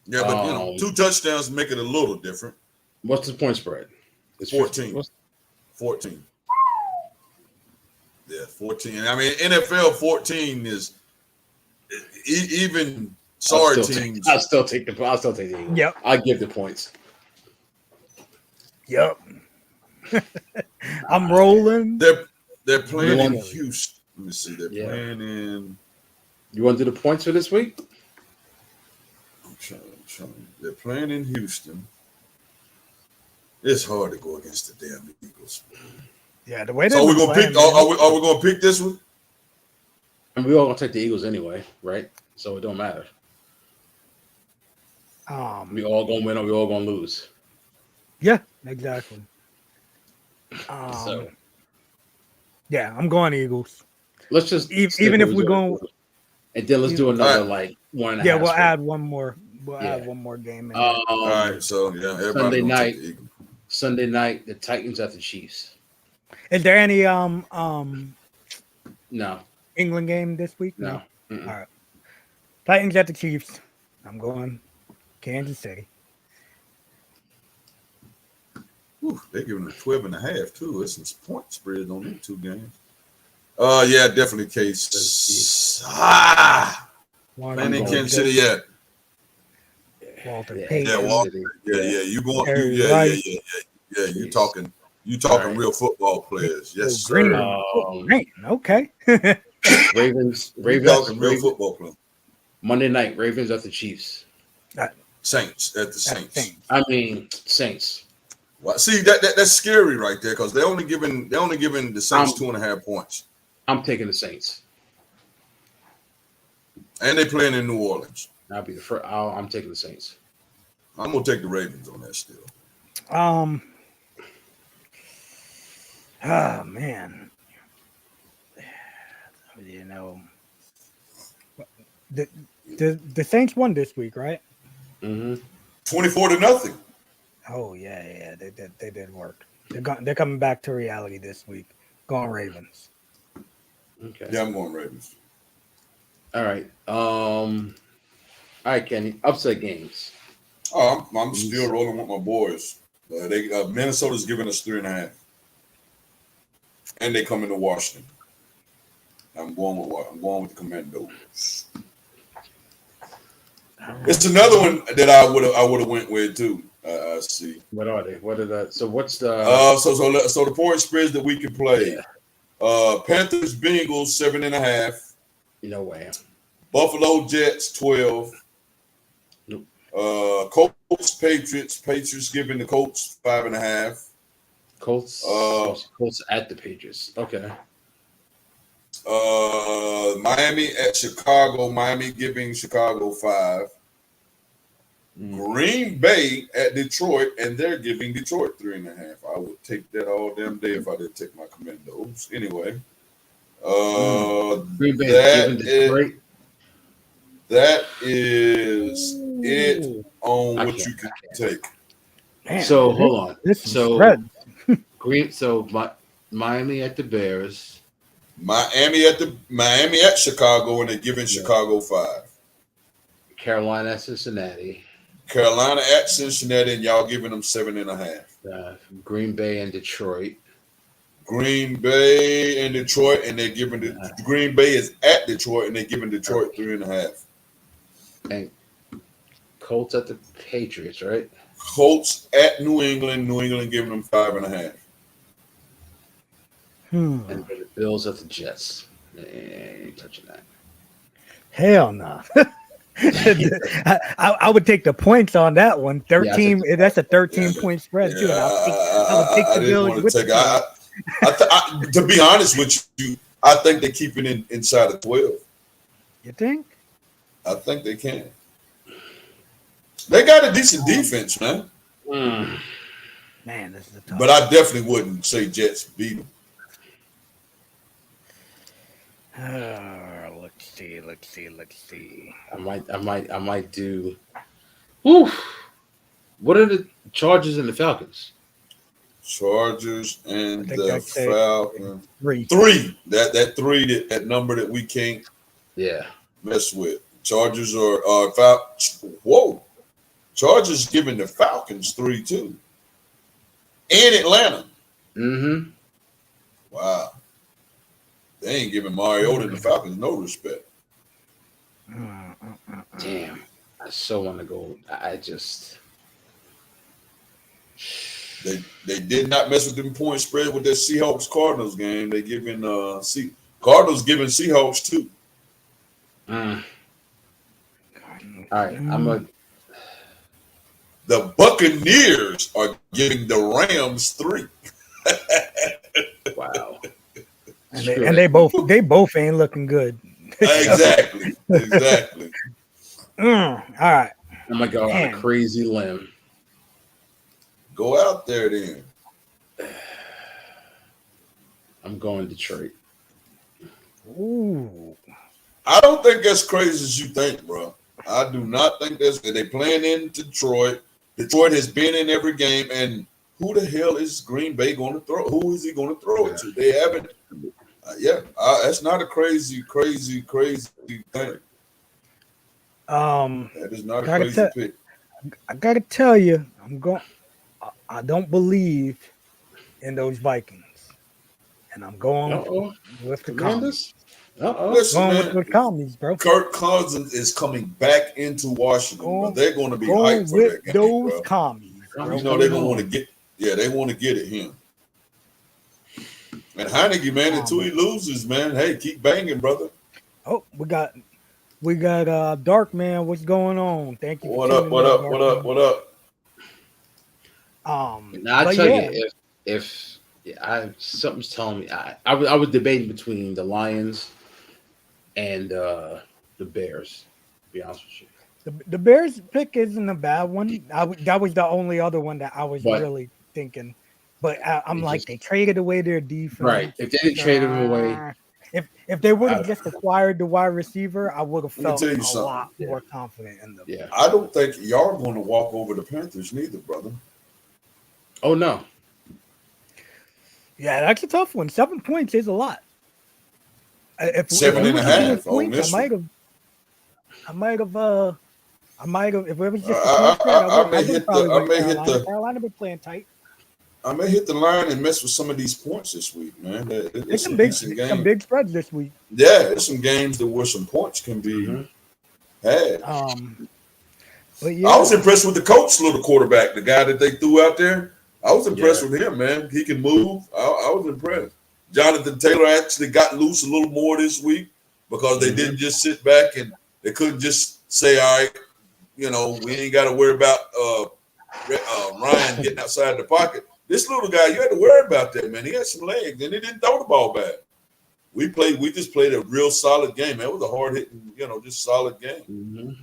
[SPEAKER 2] Yeah, but 2 touchdowns make it a little different.
[SPEAKER 3] What's the point spread?
[SPEAKER 2] It's 14. 14. Yeah, 14. I mean, NFL 14 is even sorry teams.
[SPEAKER 3] I'll still take the Eagles.
[SPEAKER 1] Yep.
[SPEAKER 3] I give the points.
[SPEAKER 1] Yep. I'm rolling.
[SPEAKER 2] They're playing in Houston. Let me see. They're playing in.
[SPEAKER 3] You want to do the points for this week?
[SPEAKER 2] I'm trying. They're playing in Houston. It's hard to go against the damn Eagles.
[SPEAKER 1] Yeah, the way they.
[SPEAKER 2] So we're gonna pick. Are we gonna pick this one?
[SPEAKER 3] And we all gonna take the Eagles anyway, right? So it don't matter. We all gonna win or we all gonna lose.
[SPEAKER 1] Yeah, exactly. Yeah, I'm going Eagles.
[SPEAKER 3] Let's just
[SPEAKER 1] even if we're going,
[SPEAKER 3] and then let's do another like 1.5.
[SPEAKER 1] Yeah, we'll add one more. We'll add one more game in.
[SPEAKER 2] All right, so everybody
[SPEAKER 3] Sunday night, the Titans at the Chiefs.
[SPEAKER 1] Is there any
[SPEAKER 3] no
[SPEAKER 1] England game this week?
[SPEAKER 3] No.
[SPEAKER 1] All right. Titans at the Chiefs. I'm going Kansas City.
[SPEAKER 2] Ooh, they're giving them 12.5 too. There's some point spread on them 2 games. Yeah, definitely case. Playing in Kansas City, yeah.
[SPEAKER 1] Walter
[SPEAKER 3] Payton.
[SPEAKER 2] Yeah, Walter. Yeah. You going? Yeah. You talking real football players? Yes, sir.
[SPEAKER 1] Okay.
[SPEAKER 3] Ravens.
[SPEAKER 2] Talking real football players.
[SPEAKER 3] Monday night, Ravens at the Chiefs.
[SPEAKER 2] Saints at the Saints.
[SPEAKER 3] I mean Saints.
[SPEAKER 2] Well, see that's scary right there because they're only giving the Saints 2.5 points.
[SPEAKER 3] I'm taking the Saints.
[SPEAKER 2] And they playing in New Orleans.
[SPEAKER 3] I'll be the first. I'm taking the Saints.
[SPEAKER 2] I'm gonna take the Ravens on that still.
[SPEAKER 1] Oh man. You know, the Saints won this week, right?
[SPEAKER 2] 24-0.
[SPEAKER 1] Oh yeah, they did work. They're coming back to reality this week. Going Ravens.
[SPEAKER 3] Okay.
[SPEAKER 2] Yeah, I'm going Ravens.
[SPEAKER 3] All right. All right, Kenny. Upset games.
[SPEAKER 2] Oh, I'm still rolling with my boys. Minnesota's giving us 3.5, and they come into Washington. I'm going with the Commandos. It's another one that I would have went with too. See.
[SPEAKER 3] What are they? What are the? So what's the?
[SPEAKER 2] So the point spreads that we can play. Yeah. Panthers Bengals 7.5.
[SPEAKER 3] No way.
[SPEAKER 2] Buffalo Jets 12.
[SPEAKER 3] Nope.
[SPEAKER 2] Colts Patriots giving the Colts 5.5.
[SPEAKER 3] Colts at the Patriots. Okay.
[SPEAKER 2] Miami at Chicago. Miami giving Chicago 5. Green Bay at Detroit, and they're giving Detroit 3.5. I would take that all damn day if I didn't take my Commandos. Anyway,
[SPEAKER 3] Green Bay giving Detroit.
[SPEAKER 2] That is it on what you can take.
[SPEAKER 1] Man,
[SPEAKER 3] so hold on.
[SPEAKER 1] So
[SPEAKER 3] Green. So Miami at the Bears.
[SPEAKER 2] Miami at Chicago, and they're giving Chicago 5.
[SPEAKER 3] Carolina at Cincinnati.
[SPEAKER 2] Carolina at Cincinnati, and y'all giving them 7.5.
[SPEAKER 3] Green Bay and Detroit.
[SPEAKER 2] Green Bay and Detroit, and they're giving Green Bay is at Detroit, and they're giving Detroit 3.5.
[SPEAKER 3] And Colts at the Patriots, right?
[SPEAKER 2] Colts at New England. New England giving them 5.5.
[SPEAKER 3] And the Bills at the Jets. Ain't touching that.
[SPEAKER 1] Hell no. I would take the points on that one. 13. That's a 13-point spread too. And I would take the Bills with the
[SPEAKER 2] to be honest with you, I think they keep it inside of 12.
[SPEAKER 1] You think?
[SPEAKER 2] I think they can. They got a decent defense, man.
[SPEAKER 1] Man, this is a tough.
[SPEAKER 2] But I definitely wouldn't say Jets beat them.
[SPEAKER 1] Let's see.
[SPEAKER 3] I might do. Whew. What are the Chargers and the Falcons?
[SPEAKER 2] Chargers and the Falcons.
[SPEAKER 1] 3.
[SPEAKER 2] That 3, that number that we can't mess with. Chargers are Falcons. Whoa. Chargers giving the Falcons 3 too. In Atlanta.
[SPEAKER 3] Mm-hmm.
[SPEAKER 2] Wow. They ain't giving Mariota and the Falcons no respect.
[SPEAKER 3] Damn. I so want to go. I just.
[SPEAKER 2] They did not mess with them point spread with that Seahawks Cardinals game. They giving Cardinals giving Seahawks 2.
[SPEAKER 3] All right,
[SPEAKER 2] The Buccaneers are giving the Rams 3.
[SPEAKER 3] Wow.
[SPEAKER 1] And they both ain't looking good.
[SPEAKER 2] Exactly.
[SPEAKER 1] All right.
[SPEAKER 3] I'm gonna go on a crazy limb.
[SPEAKER 2] Go out there then.
[SPEAKER 3] I'm going Detroit.
[SPEAKER 1] Ooh.
[SPEAKER 2] I don't think that's crazy as you think, bro. I do not think they playing in Detroit. Detroit has been in every game, and who the hell is Green Bay going to throw? Who is he going to throw it to? They haven't. That's not a crazy thing. That is not a crazy pick.
[SPEAKER 1] I gotta tell you, I don't believe in those Vikings, and I'm going with the Commies.
[SPEAKER 2] Listen, man,
[SPEAKER 1] with the Commies, bro.
[SPEAKER 2] Kirk Cousins is coming back into Washington, bro. They're going to be hyped for that game,
[SPEAKER 1] those
[SPEAKER 2] bro.
[SPEAKER 1] Commies, bro.
[SPEAKER 2] You know they're going to want to get. Yeah, they want to get at him. And Heineke, man, until he loses, man, hey, keep banging, brother.
[SPEAKER 1] Oh, we got Dark Man. What's going on? Thank you.
[SPEAKER 2] What up?
[SPEAKER 3] Now I tell you, if something's telling me, I was debating between the Lions and the Bears. To be honest with you,
[SPEAKER 1] the Bears pick isn't a bad one. That was the only other one that I was really thinking. But I'm like, they traded away their defense.
[SPEAKER 3] Right. If they didn't trade them away.
[SPEAKER 1] If they would have just acquired the wide receiver, I would have felt a lot more confident in them.
[SPEAKER 2] Yeah. I don't think y'all are going to walk over the Panthers neither, brother.
[SPEAKER 3] Oh, no.
[SPEAKER 1] Yeah, that's a tough one. 7 points is a lot. If
[SPEAKER 2] 7.5 on
[SPEAKER 1] points,
[SPEAKER 2] this
[SPEAKER 1] I might have. If it was just I may hit the. Carolina been playing tight.
[SPEAKER 2] I may hit the line and mess with some of these points this week, man. It's
[SPEAKER 1] some big spreads this week.
[SPEAKER 2] Yeah, there's some games where some points can be had.
[SPEAKER 1] But yeah.
[SPEAKER 2] I was impressed with the coach, little quarterback, the guy that they threw out there. I was impressed with him, man. He can move. I was impressed. Jonathan Taylor actually got loose a little more this week because they didn't just sit back and they couldn't just say, all right, we ain't got to worry about Ryan getting outside the pocket. This little guy, you had to worry about that, man. He had some legs, and he didn't throw the ball back. We just played a real solid game, man. It was a hard-hitting, just solid game.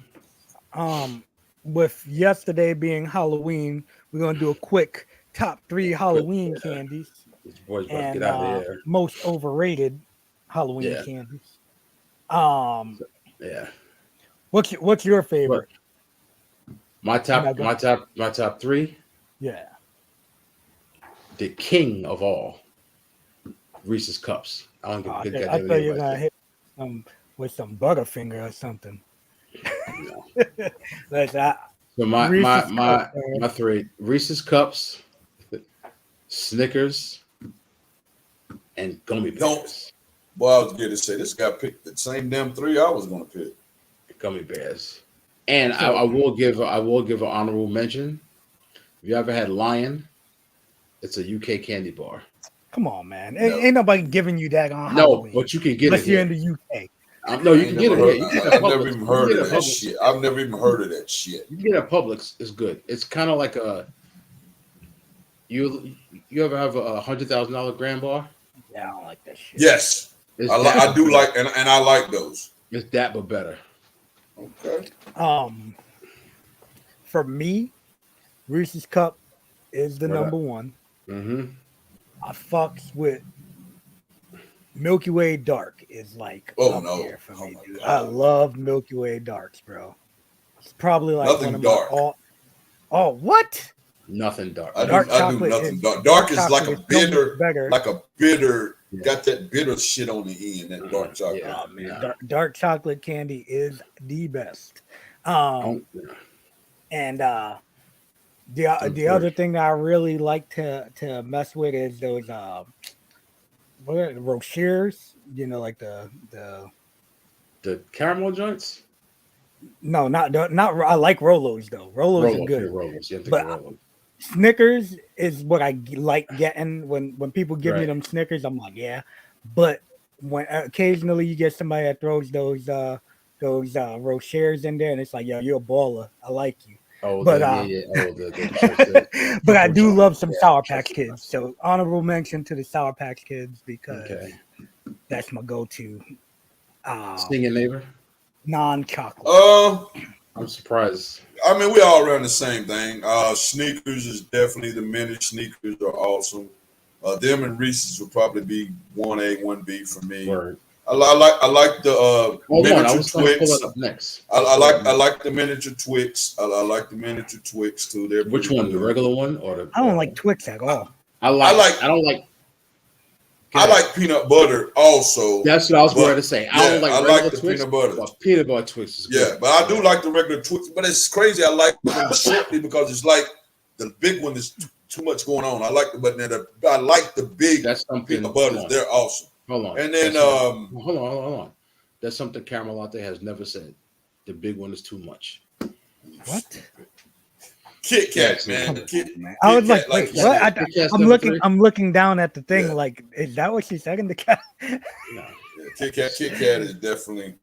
[SPEAKER 1] With yesterday being Halloween, we're going to do a quick top 3 Halloween candies and most overrated Halloween candies. What's your favorite?
[SPEAKER 3] My top 3?
[SPEAKER 1] Yeah.
[SPEAKER 3] the king of all Reese's Cups. I don't give a good
[SPEAKER 1] I
[SPEAKER 3] goddamn
[SPEAKER 1] thought you were
[SPEAKER 3] name
[SPEAKER 1] gonna
[SPEAKER 3] like
[SPEAKER 1] hit with some Butterfinger or something.
[SPEAKER 3] that. No.
[SPEAKER 1] Listen,
[SPEAKER 3] So my
[SPEAKER 1] Reese's
[SPEAKER 3] my my
[SPEAKER 1] Cups, man.
[SPEAKER 3] my three: Reese's Cups, Snickers, and gummy
[SPEAKER 2] Don't.
[SPEAKER 3] bears.
[SPEAKER 2] Boy, I was going to say this guy picked the same damn three I was going to pick.
[SPEAKER 3] Gummy bears. And
[SPEAKER 1] So-
[SPEAKER 3] I will give an honorable mention. If you ever had Lion, it's a UK candy bar.
[SPEAKER 1] Come on, man.
[SPEAKER 2] No.
[SPEAKER 1] Ain't nobody giving you that on
[SPEAKER 3] No,
[SPEAKER 1] Halloween.
[SPEAKER 3] but you can get
[SPEAKER 1] unless
[SPEAKER 3] it
[SPEAKER 1] you're
[SPEAKER 3] here.
[SPEAKER 1] in the UK.
[SPEAKER 3] No, you
[SPEAKER 2] I
[SPEAKER 3] can
[SPEAKER 2] ain't
[SPEAKER 3] get it
[SPEAKER 2] never
[SPEAKER 3] here.
[SPEAKER 2] heard-
[SPEAKER 3] You can get
[SPEAKER 2] I've never even heard of that
[SPEAKER 3] Publix.
[SPEAKER 2] shit. I've never even heard of that shit.
[SPEAKER 3] You can get it at Publix. It's good. It's kind of like a you ever have a $100,000 grand bar?
[SPEAKER 1] Yeah, I don't like that shit.
[SPEAKER 2] Yes,
[SPEAKER 3] It's
[SPEAKER 2] I
[SPEAKER 3] that,
[SPEAKER 2] do
[SPEAKER 3] but
[SPEAKER 2] like, and I like those.
[SPEAKER 3] it's that, but better.
[SPEAKER 2] Okay.
[SPEAKER 1] For me, Reese's Cup is the
[SPEAKER 3] What up?
[SPEAKER 1] number one.
[SPEAKER 3] Mm-hmm.
[SPEAKER 1] I fucks with Milky Way Dark is like
[SPEAKER 2] Oh,
[SPEAKER 1] up
[SPEAKER 2] no.
[SPEAKER 1] there for
[SPEAKER 2] Oh,
[SPEAKER 1] me,
[SPEAKER 2] my
[SPEAKER 1] dude.
[SPEAKER 2] God.
[SPEAKER 1] I love Milky Way Darks, bro. It's probably like
[SPEAKER 2] Nothing
[SPEAKER 1] one of
[SPEAKER 2] dark.
[SPEAKER 1] my all. Oh, what?
[SPEAKER 3] Nothing dark.
[SPEAKER 2] I
[SPEAKER 1] Dark
[SPEAKER 2] do
[SPEAKER 1] chocolate
[SPEAKER 2] nothing
[SPEAKER 1] is-
[SPEAKER 2] dark. Dark is like
[SPEAKER 1] chocolate
[SPEAKER 2] a
[SPEAKER 1] is so
[SPEAKER 2] bitter,
[SPEAKER 1] much better.
[SPEAKER 3] Yeah.
[SPEAKER 2] got that bitter shit on the end. That dark chocolate.
[SPEAKER 3] Yeah.
[SPEAKER 1] Oh man,
[SPEAKER 3] Yeah.
[SPEAKER 1] dark chocolate candy is the best.
[SPEAKER 3] Don't-
[SPEAKER 1] And the other thing that I really like to mess with is those what are the Rochers, you know, like the
[SPEAKER 3] The caramel joints?
[SPEAKER 1] no, not I like Rolos though. Rolos are good.
[SPEAKER 3] Rolos. You have to
[SPEAKER 1] But-
[SPEAKER 3] get Rolos.
[SPEAKER 1] Snickers is what I like getting when people give me
[SPEAKER 3] Right.
[SPEAKER 1] them Snickers. I'm like, yeah. But when occasionally you get somebody that throws those Rochers in there, and it's like, yo, you're a baller. I like you.
[SPEAKER 3] Oh,
[SPEAKER 1] But
[SPEAKER 3] yeah. Oh, the
[SPEAKER 1] but I do love some
[SPEAKER 3] Yeah,
[SPEAKER 1] Sour Patch
[SPEAKER 3] chocolate
[SPEAKER 1] Kids. So honorable mention to the Sour Patch Kids because
[SPEAKER 3] Okay.
[SPEAKER 1] that's my go-to
[SPEAKER 3] Singing neighbor.
[SPEAKER 1] non-chocolate.
[SPEAKER 3] I'm surprised.
[SPEAKER 2] I mean, we all around the same thing. Sneakers is definitely the mini sneakers are awesome. Them and Reese's would probably be 1A, 1B for me.
[SPEAKER 3] Word.
[SPEAKER 2] I like the
[SPEAKER 3] Hold on, I
[SPEAKER 2] miniature
[SPEAKER 3] was going to pull
[SPEAKER 2] Twix.
[SPEAKER 3] it up next.
[SPEAKER 2] I like the miniature Twix. I like the miniature Twix too. They're
[SPEAKER 3] Which
[SPEAKER 2] pretty
[SPEAKER 3] one? The
[SPEAKER 2] good.
[SPEAKER 3] regular one or the?
[SPEAKER 1] I don't like Twix at all.
[SPEAKER 3] I don't like.
[SPEAKER 2] I like peanut butter also.
[SPEAKER 3] That's what I was
[SPEAKER 2] But,
[SPEAKER 3] going to say. I
[SPEAKER 2] yeah,
[SPEAKER 3] don't like
[SPEAKER 2] I
[SPEAKER 3] regular
[SPEAKER 2] like the
[SPEAKER 3] Twix,
[SPEAKER 2] peanut butter.
[SPEAKER 3] but peanut butter Twix is good.
[SPEAKER 2] Yeah, but I do like the regular Twix. But it's crazy. I like them shortly because it's like the big one is too much going on. I like I like the big
[SPEAKER 3] That's something.
[SPEAKER 2] peanut butters.
[SPEAKER 3] Hold on.
[SPEAKER 2] They're awesome.
[SPEAKER 3] Hold on.
[SPEAKER 2] And then
[SPEAKER 3] hold on. That's something Caramel Latte has never said. The big one is too much.
[SPEAKER 1] What?
[SPEAKER 2] Kit Kat,
[SPEAKER 3] Yeah,
[SPEAKER 2] man.
[SPEAKER 1] Man, I was like, wait,
[SPEAKER 2] you
[SPEAKER 1] what?
[SPEAKER 2] said.
[SPEAKER 3] Kit Kat's
[SPEAKER 1] I'm
[SPEAKER 3] number
[SPEAKER 1] looking.
[SPEAKER 3] three?
[SPEAKER 1] I'm looking down at the thing.
[SPEAKER 2] Yeah.
[SPEAKER 1] Like, is that what she said in the cat?
[SPEAKER 3] No.
[SPEAKER 2] Yeah, Kit Kat is definitely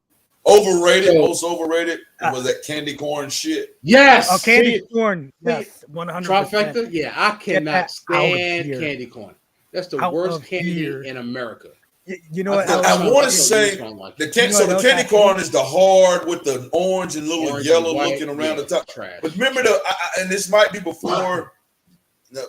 [SPEAKER 2] overrated.
[SPEAKER 3] So-
[SPEAKER 2] Most overrated was that candy corn shit.
[SPEAKER 3] Yes.
[SPEAKER 1] Oh, candy
[SPEAKER 3] See,
[SPEAKER 1] corn. Yes, 100%.
[SPEAKER 3] trifecta. Yeah, I
[SPEAKER 1] that
[SPEAKER 3] cannot
[SPEAKER 1] out of
[SPEAKER 3] stand
[SPEAKER 1] here.
[SPEAKER 3] candy corn. That's the
[SPEAKER 1] Out
[SPEAKER 3] worst
[SPEAKER 1] of
[SPEAKER 3] candy
[SPEAKER 1] here.
[SPEAKER 3] in America.
[SPEAKER 1] You know what?
[SPEAKER 2] I
[SPEAKER 1] else?
[SPEAKER 2] wanna
[SPEAKER 3] I
[SPEAKER 2] say
[SPEAKER 3] like
[SPEAKER 2] The
[SPEAKER 3] it.
[SPEAKER 2] candy,
[SPEAKER 1] You know
[SPEAKER 2] so the
[SPEAKER 1] what
[SPEAKER 2] candy
[SPEAKER 1] else I
[SPEAKER 2] corn
[SPEAKER 1] hate?
[SPEAKER 2] is the hard with the orange and little
[SPEAKER 3] Orange
[SPEAKER 2] yellow
[SPEAKER 3] and white,
[SPEAKER 2] looking around
[SPEAKER 3] yeah,
[SPEAKER 2] the top.
[SPEAKER 3] trash.
[SPEAKER 2] But remember and this might be before. No,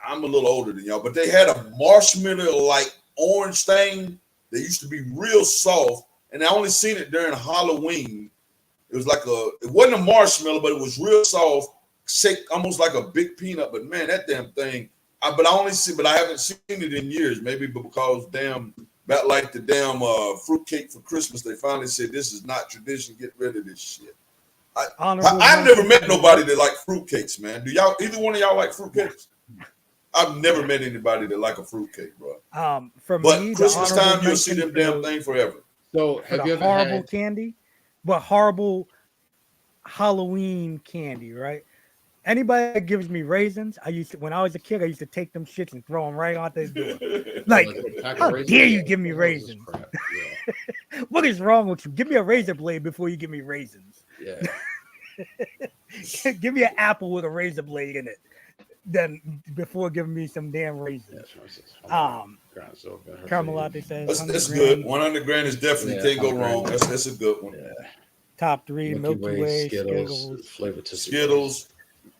[SPEAKER 2] I'm a little older than y'all, but they had a marshmallow like orange thing. They used to be real soft, and I only seen it during Halloween. It was like it wasn't a marshmallow, but it was real soft, shaped almost like a big peanut. But man, that damn thing. I haven't seen it in years. Maybe because about like the damn fruitcake for Christmas, they finally said this is not tradition. Get rid of this shit. I've never met nobody that like fruitcakes, man. Do y'all? Either one of y'all like fruitcakes? I've never met anybody that like a fruitcake, bro.
[SPEAKER 1] For
[SPEAKER 2] But
[SPEAKER 1] me, the
[SPEAKER 2] Christmas
[SPEAKER 1] honorable
[SPEAKER 2] time, you'll see
[SPEAKER 1] mention
[SPEAKER 2] them
[SPEAKER 1] for
[SPEAKER 2] damn thing forever.
[SPEAKER 3] So
[SPEAKER 1] for
[SPEAKER 3] have you
[SPEAKER 1] the
[SPEAKER 3] ever
[SPEAKER 1] horrible
[SPEAKER 3] had?
[SPEAKER 1] candy, but horrible Halloween candy, right? Anybody that gives me raisins, when I was a kid, I used to take them shits and throw them right out the door. Like,
[SPEAKER 3] a pack of
[SPEAKER 1] how
[SPEAKER 3] raisins?
[SPEAKER 1] dare you
[SPEAKER 3] Yeah,
[SPEAKER 1] give me
[SPEAKER 3] that was just
[SPEAKER 1] raisins?
[SPEAKER 3] crap.
[SPEAKER 1] What is wrong with you? Give me a razor blade before you give me raisins.
[SPEAKER 3] Yeah.
[SPEAKER 1] Give me an apple with a razor blade in it, then before giving me some damn raisins. Caramel Latte says
[SPEAKER 2] That's
[SPEAKER 1] 100
[SPEAKER 2] good.
[SPEAKER 1] grand.
[SPEAKER 2] 100 grand is definitely
[SPEAKER 3] Yeah,
[SPEAKER 2] can't go
[SPEAKER 3] 100
[SPEAKER 2] wrong.
[SPEAKER 3] grand.
[SPEAKER 2] That's a good one.
[SPEAKER 3] Yeah.
[SPEAKER 1] Top three: Milky Way,
[SPEAKER 3] Skittles, flavor to
[SPEAKER 2] Skittles.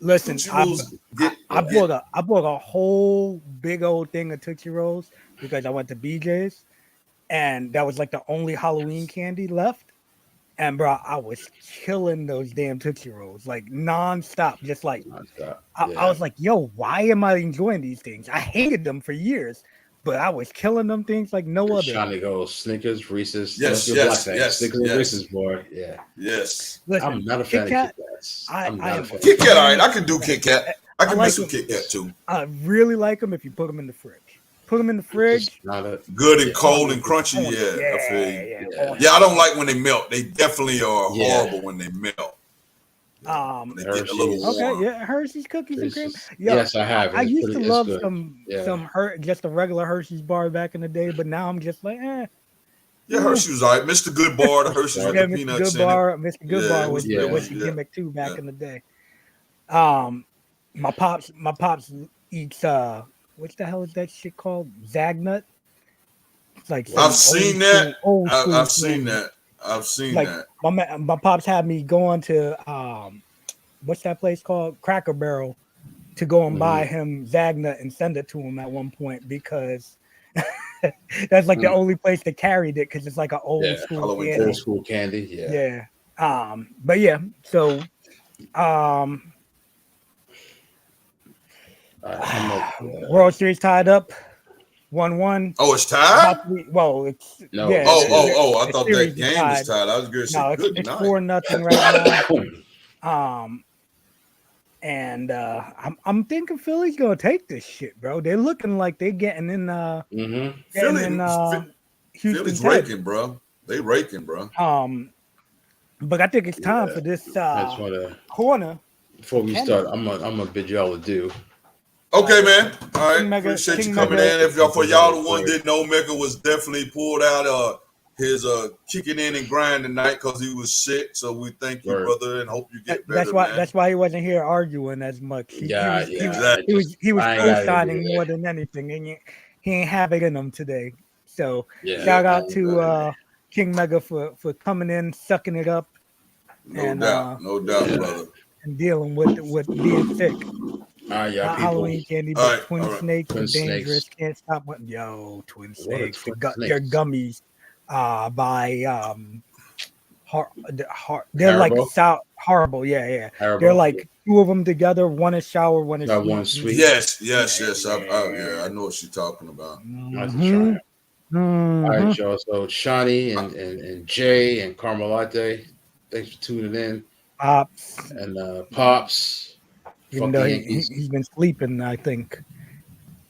[SPEAKER 1] Listen,
[SPEAKER 2] Tootsie
[SPEAKER 1] I
[SPEAKER 2] Rolls
[SPEAKER 1] bought a whole big old thing of Tootsie Rolls because I went to BJ's, and that was like the only Halloween candy left. And bro, I was killing those damn Tootsie Rolls like nonstop, just like
[SPEAKER 3] Nonstop.
[SPEAKER 1] I was like, yo, why am I enjoying these things? I hated them for years, but I was killing them things like no other.
[SPEAKER 3] Trying to go Snickers, Reese's.
[SPEAKER 2] Yes,
[SPEAKER 3] Don't do black
[SPEAKER 2] yes,
[SPEAKER 3] thing.
[SPEAKER 2] yes,
[SPEAKER 3] Snickers and
[SPEAKER 2] yes.
[SPEAKER 3] Reese's, boy. Yeah.
[SPEAKER 2] Yes.
[SPEAKER 1] Listen,
[SPEAKER 3] I'm not a
[SPEAKER 1] Kit
[SPEAKER 3] fan
[SPEAKER 1] Kat,
[SPEAKER 3] of Kit Kats.
[SPEAKER 1] I
[SPEAKER 3] I'm not
[SPEAKER 1] am
[SPEAKER 3] a fan.
[SPEAKER 2] Kit Kat, all right. I can do Kit Kat. I can
[SPEAKER 1] like
[SPEAKER 2] mess with
[SPEAKER 1] them.
[SPEAKER 2] Kit Kat too.
[SPEAKER 1] I really like them if you put them in the fridge. Put them in the fridge.
[SPEAKER 3] Just not a,
[SPEAKER 2] Good and
[SPEAKER 3] yeah.
[SPEAKER 2] cold and crunchy.
[SPEAKER 1] On-
[SPEAKER 2] Yeah, I feel you.
[SPEAKER 3] Yeah.
[SPEAKER 2] Yeah, I don't like when they melt. They definitely are
[SPEAKER 3] Yeah.
[SPEAKER 2] horrible when they melt. When they get a
[SPEAKER 3] Hershey's.
[SPEAKER 2] little warm.
[SPEAKER 1] Okay, yeah, Hershey's cookies and cream.
[SPEAKER 3] Reese's.
[SPEAKER 1] Yo,
[SPEAKER 3] Yes, I have.
[SPEAKER 1] I
[SPEAKER 3] It's
[SPEAKER 1] used
[SPEAKER 3] pretty-
[SPEAKER 1] to
[SPEAKER 3] it's
[SPEAKER 1] love
[SPEAKER 3] good.
[SPEAKER 1] some just a regular Hershey's bar back in the day, but now I'm just like,
[SPEAKER 2] Yeah, Hershey was all right. Mr. Good Bar, the Hershey's with
[SPEAKER 1] yeah,
[SPEAKER 2] the
[SPEAKER 1] Mr.
[SPEAKER 2] peanuts
[SPEAKER 1] Good
[SPEAKER 2] in it.
[SPEAKER 1] Bar, Mr. Good
[SPEAKER 2] Yeah,
[SPEAKER 1] Bar
[SPEAKER 2] it
[SPEAKER 1] was
[SPEAKER 2] was
[SPEAKER 3] good.
[SPEAKER 1] was the
[SPEAKER 2] Yeah.
[SPEAKER 1] gimmick too back
[SPEAKER 2] Yeah.
[SPEAKER 1] in the day. My pops eats what the hell is that shit called? Zagnut. It's like some
[SPEAKER 2] I've seen that.
[SPEAKER 1] old school
[SPEAKER 2] I've seen
[SPEAKER 1] candy.
[SPEAKER 2] that. I've seen
[SPEAKER 1] Like
[SPEAKER 2] that.
[SPEAKER 1] my pops had me going to what's that place called? Cracker Barrel to go and buy him Zagnut and send it to him at one point because that's like the only place that carried it because it's like an old school
[SPEAKER 2] Halloween
[SPEAKER 1] candy.
[SPEAKER 3] Old school candy. Yeah.
[SPEAKER 1] Yeah. But yeah, so World Series tied up 1-1.
[SPEAKER 2] Oh, it's tied?
[SPEAKER 1] Well, it's
[SPEAKER 3] No.
[SPEAKER 1] yeah.
[SPEAKER 2] I
[SPEAKER 1] the
[SPEAKER 2] thought
[SPEAKER 1] series
[SPEAKER 2] that
[SPEAKER 1] is
[SPEAKER 2] game was
[SPEAKER 1] tied.
[SPEAKER 2] tied. I was going to say,
[SPEAKER 1] No,
[SPEAKER 2] good
[SPEAKER 1] it's
[SPEAKER 2] night.
[SPEAKER 1] 4-0 right now. And I'm thinking Philly's gonna take this shit, bro. They're looking like they're getting in Houston.
[SPEAKER 2] Philly's raking, bro. They raking, bro.
[SPEAKER 1] But I think it's time for this
[SPEAKER 3] I just wanna,
[SPEAKER 1] corner.
[SPEAKER 3] before we start, I'm gonna bid y'all adieu.
[SPEAKER 2] Okay, man. All right.
[SPEAKER 1] King Mega-
[SPEAKER 2] Appreciate
[SPEAKER 1] King
[SPEAKER 2] you coming
[SPEAKER 1] Mega-
[SPEAKER 2] in. If y'all, for y'all the one didn't know, Mega was definitely pulled out his kicking in and grind tonight because he was sick. So we thank you,
[SPEAKER 3] Word.
[SPEAKER 2] brother, and hope you get better.
[SPEAKER 1] That's why he wasn't here arguing as much. He was
[SPEAKER 2] exactly.
[SPEAKER 1] co-signing more than anything, and he ain't have it in him today. So shout out to King Mega for coming in, sucking it up,
[SPEAKER 2] no doubt, brother,
[SPEAKER 1] and dealing with being sick.
[SPEAKER 3] All right, y'all people.
[SPEAKER 1] Halloween candy,
[SPEAKER 2] All
[SPEAKER 1] but
[SPEAKER 2] right,
[SPEAKER 1] twin
[SPEAKER 2] all right.
[SPEAKER 1] snakes
[SPEAKER 3] Twin
[SPEAKER 1] are dangerous.
[SPEAKER 3] snakes.
[SPEAKER 1] Can't stop one. Yo, twin
[SPEAKER 3] What are
[SPEAKER 1] snakes.
[SPEAKER 3] twin
[SPEAKER 1] They're
[SPEAKER 3] snakes?
[SPEAKER 1] gummies. By they're like
[SPEAKER 3] Haribo?
[SPEAKER 1] horrible. Yeah.
[SPEAKER 3] Haribo?
[SPEAKER 1] They're like two of them together. One is sour, one is
[SPEAKER 3] Got
[SPEAKER 1] sweet.
[SPEAKER 3] one sweet.
[SPEAKER 2] Yes. I know what you're talking about.
[SPEAKER 3] Nice to try it. All right, y'all. So Shawnee and Jay and Carmelate, thanks for tuning in.
[SPEAKER 1] Pops.
[SPEAKER 3] And Pops.
[SPEAKER 1] Even though he's been sleeping, I think.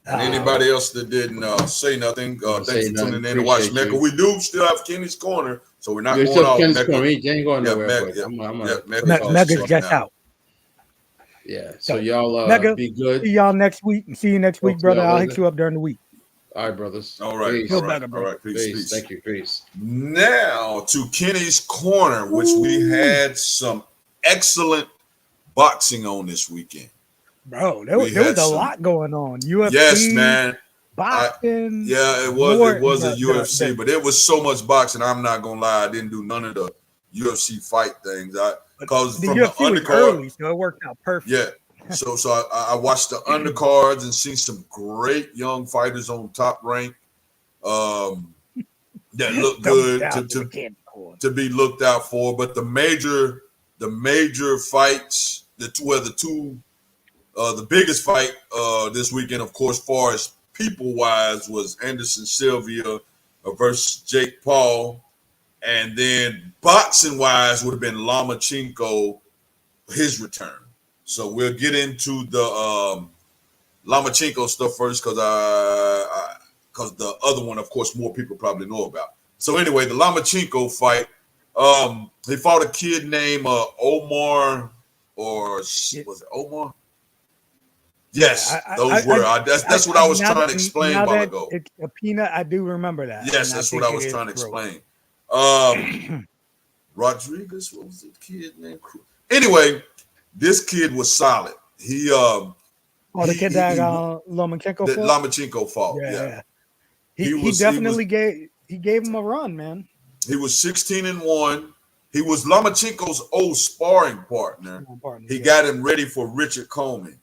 [SPEAKER 2] And anybody else that didn't say nothing, thanks for tuning in to watch Mecca. We do still have Kenny's Corner, so we're not going off.
[SPEAKER 3] Kenny's Corner. He ain't going nowhere.
[SPEAKER 1] Mega's just out.
[SPEAKER 3] Yeah. So y'all
[SPEAKER 1] Mega,
[SPEAKER 3] be good.
[SPEAKER 1] See y'all next week. See you next week, brother. I'll hit you up during the week.
[SPEAKER 3] All right, brothers.
[SPEAKER 2] All right.
[SPEAKER 3] Peace.
[SPEAKER 2] All right. Peace.
[SPEAKER 3] Thank you. Peace.
[SPEAKER 2] Now to Kenny's Corner, which we had some excellent boxing on this weekend.
[SPEAKER 1] Bro, there was a lot going on. UFC,
[SPEAKER 2] yes, man.
[SPEAKER 1] Boxing.
[SPEAKER 2] It was a UFC, but it was so much boxing. I'm not gonna lie, I didn't do none of the UFC fight things. Because from
[SPEAKER 1] UFC
[SPEAKER 2] the undercard,
[SPEAKER 1] was early, so it worked out perfect.
[SPEAKER 2] Yeah. So I watched the undercards and seen some great young fighters on Top Rank that look good to be looked out for. But the major fights, the biggest fight this weekend, of course, far as people wise, was Anderson Silva versus Jake Paul, and then boxing wise would have been Lomachenko, his return. So we'll get into the Lomachenko stuff first because the other one, of course, more people probably know about. So anyway, the Lomachenko fight, he fought a kid named Omar, was it Omar? Yes, those were. That's what I was trying to explain a while ago.
[SPEAKER 1] It's a peanut. I do remember that.
[SPEAKER 2] Yes, that's what I was trying to explain. Rodriguez, what was the kid named? Anyway, this kid was solid. He
[SPEAKER 1] the kid that Lomachenko fought.
[SPEAKER 2] Yeah.
[SPEAKER 1] He definitely gave him a run, man.
[SPEAKER 2] He was 16-1. He was Lomachenko's old sparring partner. He got him ready for Richard Coleman.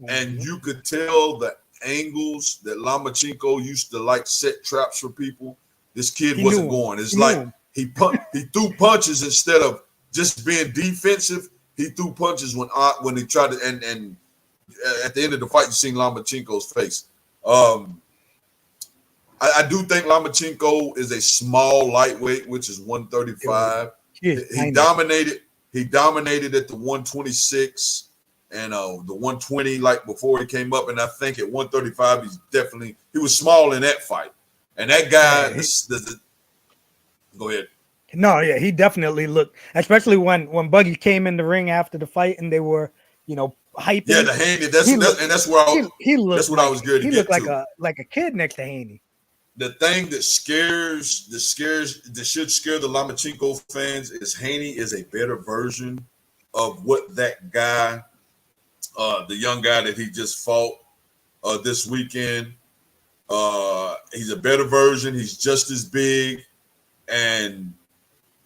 [SPEAKER 2] And you could tell the angles that Lomachenko used to like set traps for people. This kid wasn't going. It's like He threw punches instead of just being defensive. He threw punches when he tried to, and at the end of the fight, you seen Lomachenko's face. I do think Lomachenko is a small lightweight, which is 135. He dominated. He dominated at the 126 and the 120, like before he came up. And I think at 135, he was small in that fight. And that guy, go ahead.
[SPEAKER 1] No, yeah, he definitely looked, especially when Buggy came in the ring after the fight and they were, hyping.
[SPEAKER 2] Yeah, the Haney. That's where
[SPEAKER 1] he looked.
[SPEAKER 2] That's what I was good to get to.
[SPEAKER 1] He looked like a kid next to Haney.
[SPEAKER 2] The thing that should scare the Lomachenko fans is Haney is a better version of what that guy, the young guy that he just fought this weekend. He's a better version. He's just as big, and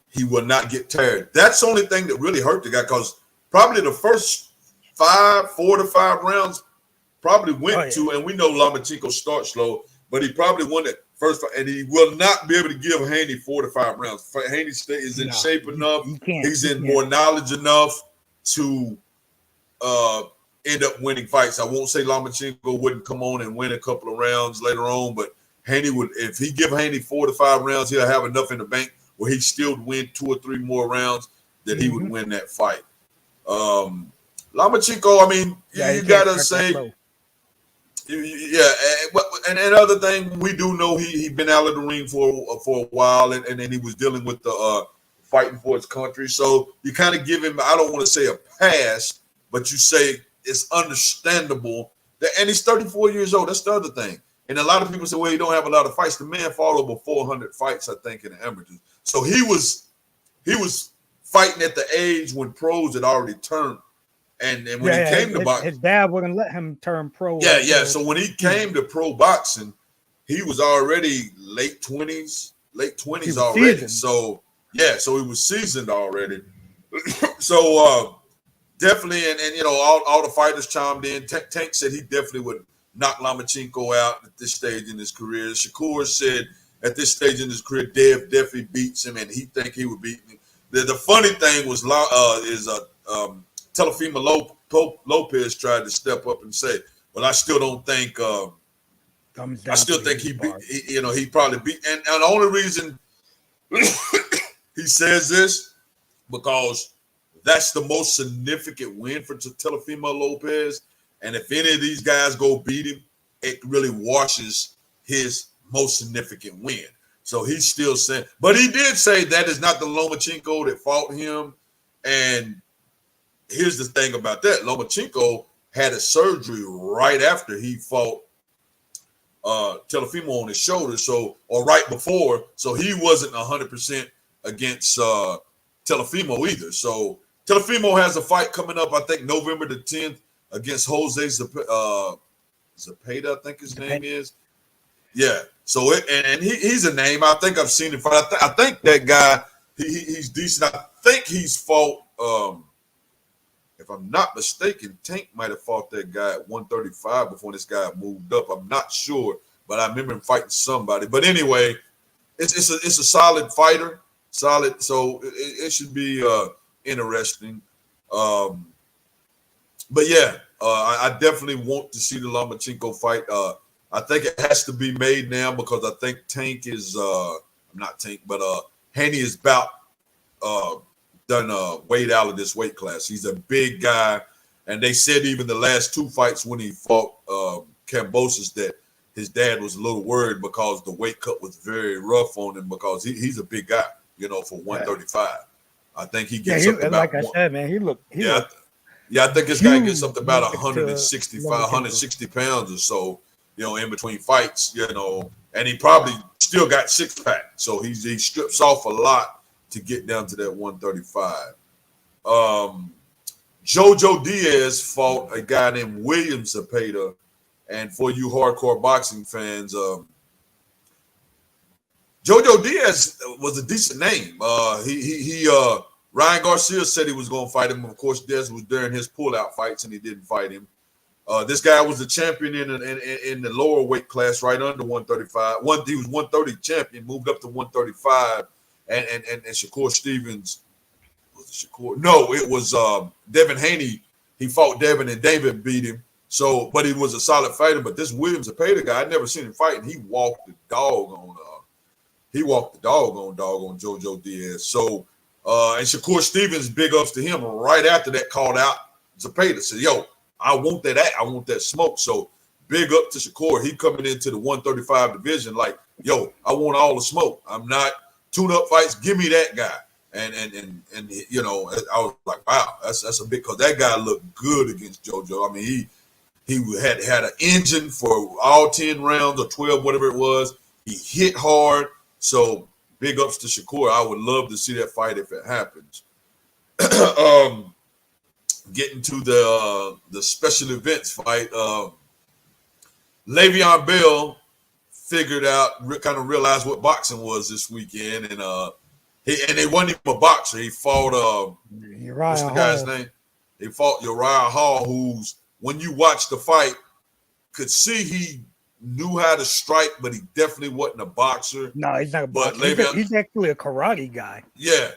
[SPEAKER 2] he will not get tired. That's the only thing that really hurt the guy, because probably the first 4 to 5 rounds probably went to, and we know Lomachenko starts slow, but he probably won that first fight, and he will not be able to give Haney 4 to 5 rounds. Haney is in shape enough. He's in more knowledge enough to end up winning fights. I won't say Lomachenko wouldn't come on and win a couple of rounds later on, but Haney would, if he give Haney 4 to 5 rounds, he'll have enough in the bank where he still win 2 or 3 more rounds that he would win that fight. Lomachenko, I mean, you gotta say, and other thing, we do know he been out of the ring for a while, and then he was dealing with the fighting for his country. So you kind of give him, I don't want to say a pass, but you say it's understandable that, and he's 34 years old. That's the other thing. And a lot of people say, well, he don't have a lot of fights. The man fought over 400 fights, I think, in the amateurs. So he was fighting at the age when pros had already turned. And when he came to boxing,
[SPEAKER 1] his dad wouldn't let him turn pro.
[SPEAKER 2] So when he came to pro boxing, he was already late 20s already. Seasoned. So he was seasoned already. So definitely, and all the fighters chimed in. Tank said he definitely would knock Lomachenko out at this stage in his career. Shakur said at this stage in his career, Dev definitely beats him, and he think he would beat him. The funny thing was Teofimo Lopez tried to step up and say, "Well, I still don't think. I still think he probably beat." And the only reason he says this because that's the most significant win for Teofimo Lopez. And if any of these guys go beat him, it really washes his most significant win. So he's still saying, but he did say that is not the Lomachenko that fought him. And here's the thing about that. Lomachenko had a surgery right after he fought Teofimo on his shoulder. Or right before. So he wasn't 100% against Teofimo either. So Teofimo has a fight coming up, I think November the 10th against Jose Zapata, I think his name is. Yeah. So he's a name. I think I've seen him fight. I think that guy, he's decent. I think he's fought, if I'm not mistaken, Tank might have fought that guy at 135 before this guy moved up. I'm not sure, but I remember him fighting somebody. But anyway, it's a solid fighter. Solid. So it should be interesting. But yeah, I definitely want to see the Lomachenko fight. I think it has to be made now because I think Tank is not Tank, but Haney is about done weighed out of this weight class. He's a big guy, and they said even the last 2 fights when he fought Kambosos that his dad was a little worried because the weight cut was very rough on him because he's a big guy, for 135. I think he gets up to about
[SPEAKER 1] like I said, man, he looked.
[SPEAKER 2] I think this guy gets up to about 160 pounds or so, in between fights, and he probably still got 6-pack. So he strips off a lot to get down to that 135. Jojo Diaz fought a guy named William Zapata. And for you hardcore boxing fans, Jojo Diaz was a decent name. Ryan Garcia said he was going to fight him. Of course, Diaz was during his pullout fights, and he didn't fight him. This guy was the champion in the lower weight class, right under 135. He was 130 champion, moved up to 135, and Shakur Stevens. Was it Shakur? No, it was Devin Haney. He fought Devin, and David beat him. So, but he was a solid fighter. But this Williams Zepeda guy, I'd never seen him fight, and he walked the dog on JoJo Diaz. So, and Shakur Stevens, big ups to him. Right after that, called out Zepeda. Said, "Yo, I want that smoke." So, big up to Shakur. He coming into the 135 division like, "Yo, I want all the smoke. I'm not tune-up fights. Give me that guy." And you know, I was like, wow, that's a big, because that guy looked good against JoJo. I mean, he had an engine for all 10 rounds or 12, whatever it was. He hit hard. So big ups to Shakur. I would love to see that fight if it happens. Getting to the special events fight, Le'Veon Bell figured out, kind of realized what boxing was this weekend, and it wasn't even a boxer. He fought what's the guy's name? He fought Uriah Hall, who's, when you watch the fight, could see he knew how to strike, but he definitely wasn't a boxer.
[SPEAKER 1] No, he's not a boxer. He's actually a karate guy.
[SPEAKER 2] Yeah,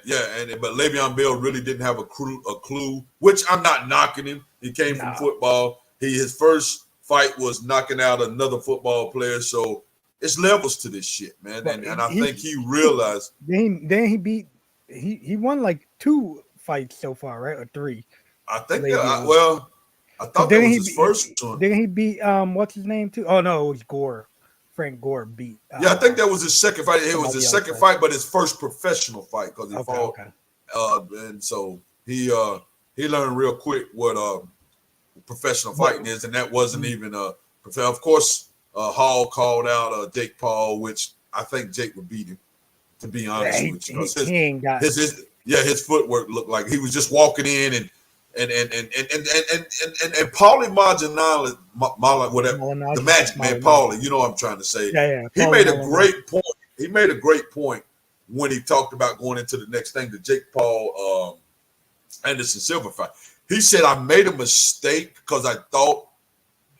[SPEAKER 2] but Le'Veon Bell really didn't have a clue, which I'm not knocking him. He came from football. His first fight was knocking out another football player, so it's levels to this shit, man. And I think he realized.
[SPEAKER 1] Then he won like 2 fights so far, right? Or 3.
[SPEAKER 2] I think I thought that was his first one.
[SPEAKER 1] Didn't he beat what's his name too? Oh no, it was Gore. Frank Gore beat.
[SPEAKER 2] I think that was his second fight. It was his second fight, but his first professional fight, because he fought. Okay. And so he learned real quick what professional fighting is, and that wasn't even of course. Hall called out Jake Paul, which I think Jake would beat him, to be honest with you. His footwork looked like he was just walking in and Paulie Malignaggi, whatever, the Magic Man, Paulie, you know what I'm trying to say. He made a great point. He made a great point when he talked about going into the next thing, the Jake Paul Anderson Silva fight. He said, I made a mistake because I thought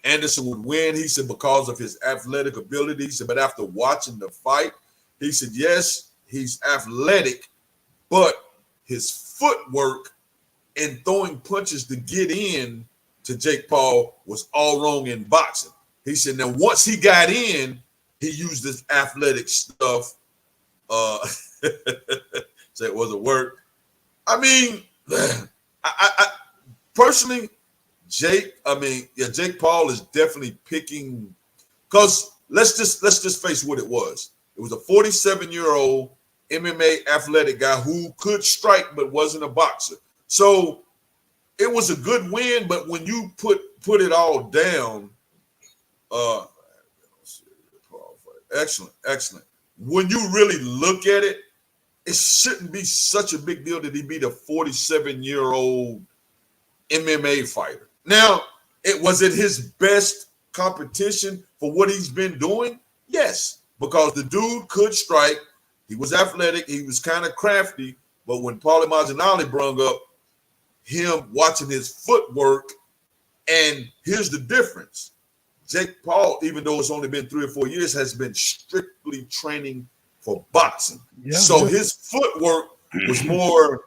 [SPEAKER 2] Anderson would win. He said, because of his athletic ability. He said, but after watching the fight, he said, yes, he's athletic, but his footwork and throwing punches to get in to Jake Paul was all wrong in boxing. He said, now once he got in, he used this athletic stuff. So it wasn't work. I mean, I personally, Jake Paul is definitely picking, because let's just face what it was. It was a 47-year-old MMA athletic guy who could strike but wasn't a boxer. So it was a good win, but when you put it all down, excellent. When you really look at it, it shouldn't be such a big deal that he beat a 47-year-old MMA fighter. Now, was it his best competition for what he's been doing? Yes, because the dude could strike. He was athletic. He was kind of crafty. But when Paulie Malignaggi brought up him watching his footwork, and here's the difference. Jake Paul, even though it's only been 3 or 4 years, has been strictly training for boxing. So his footwork was more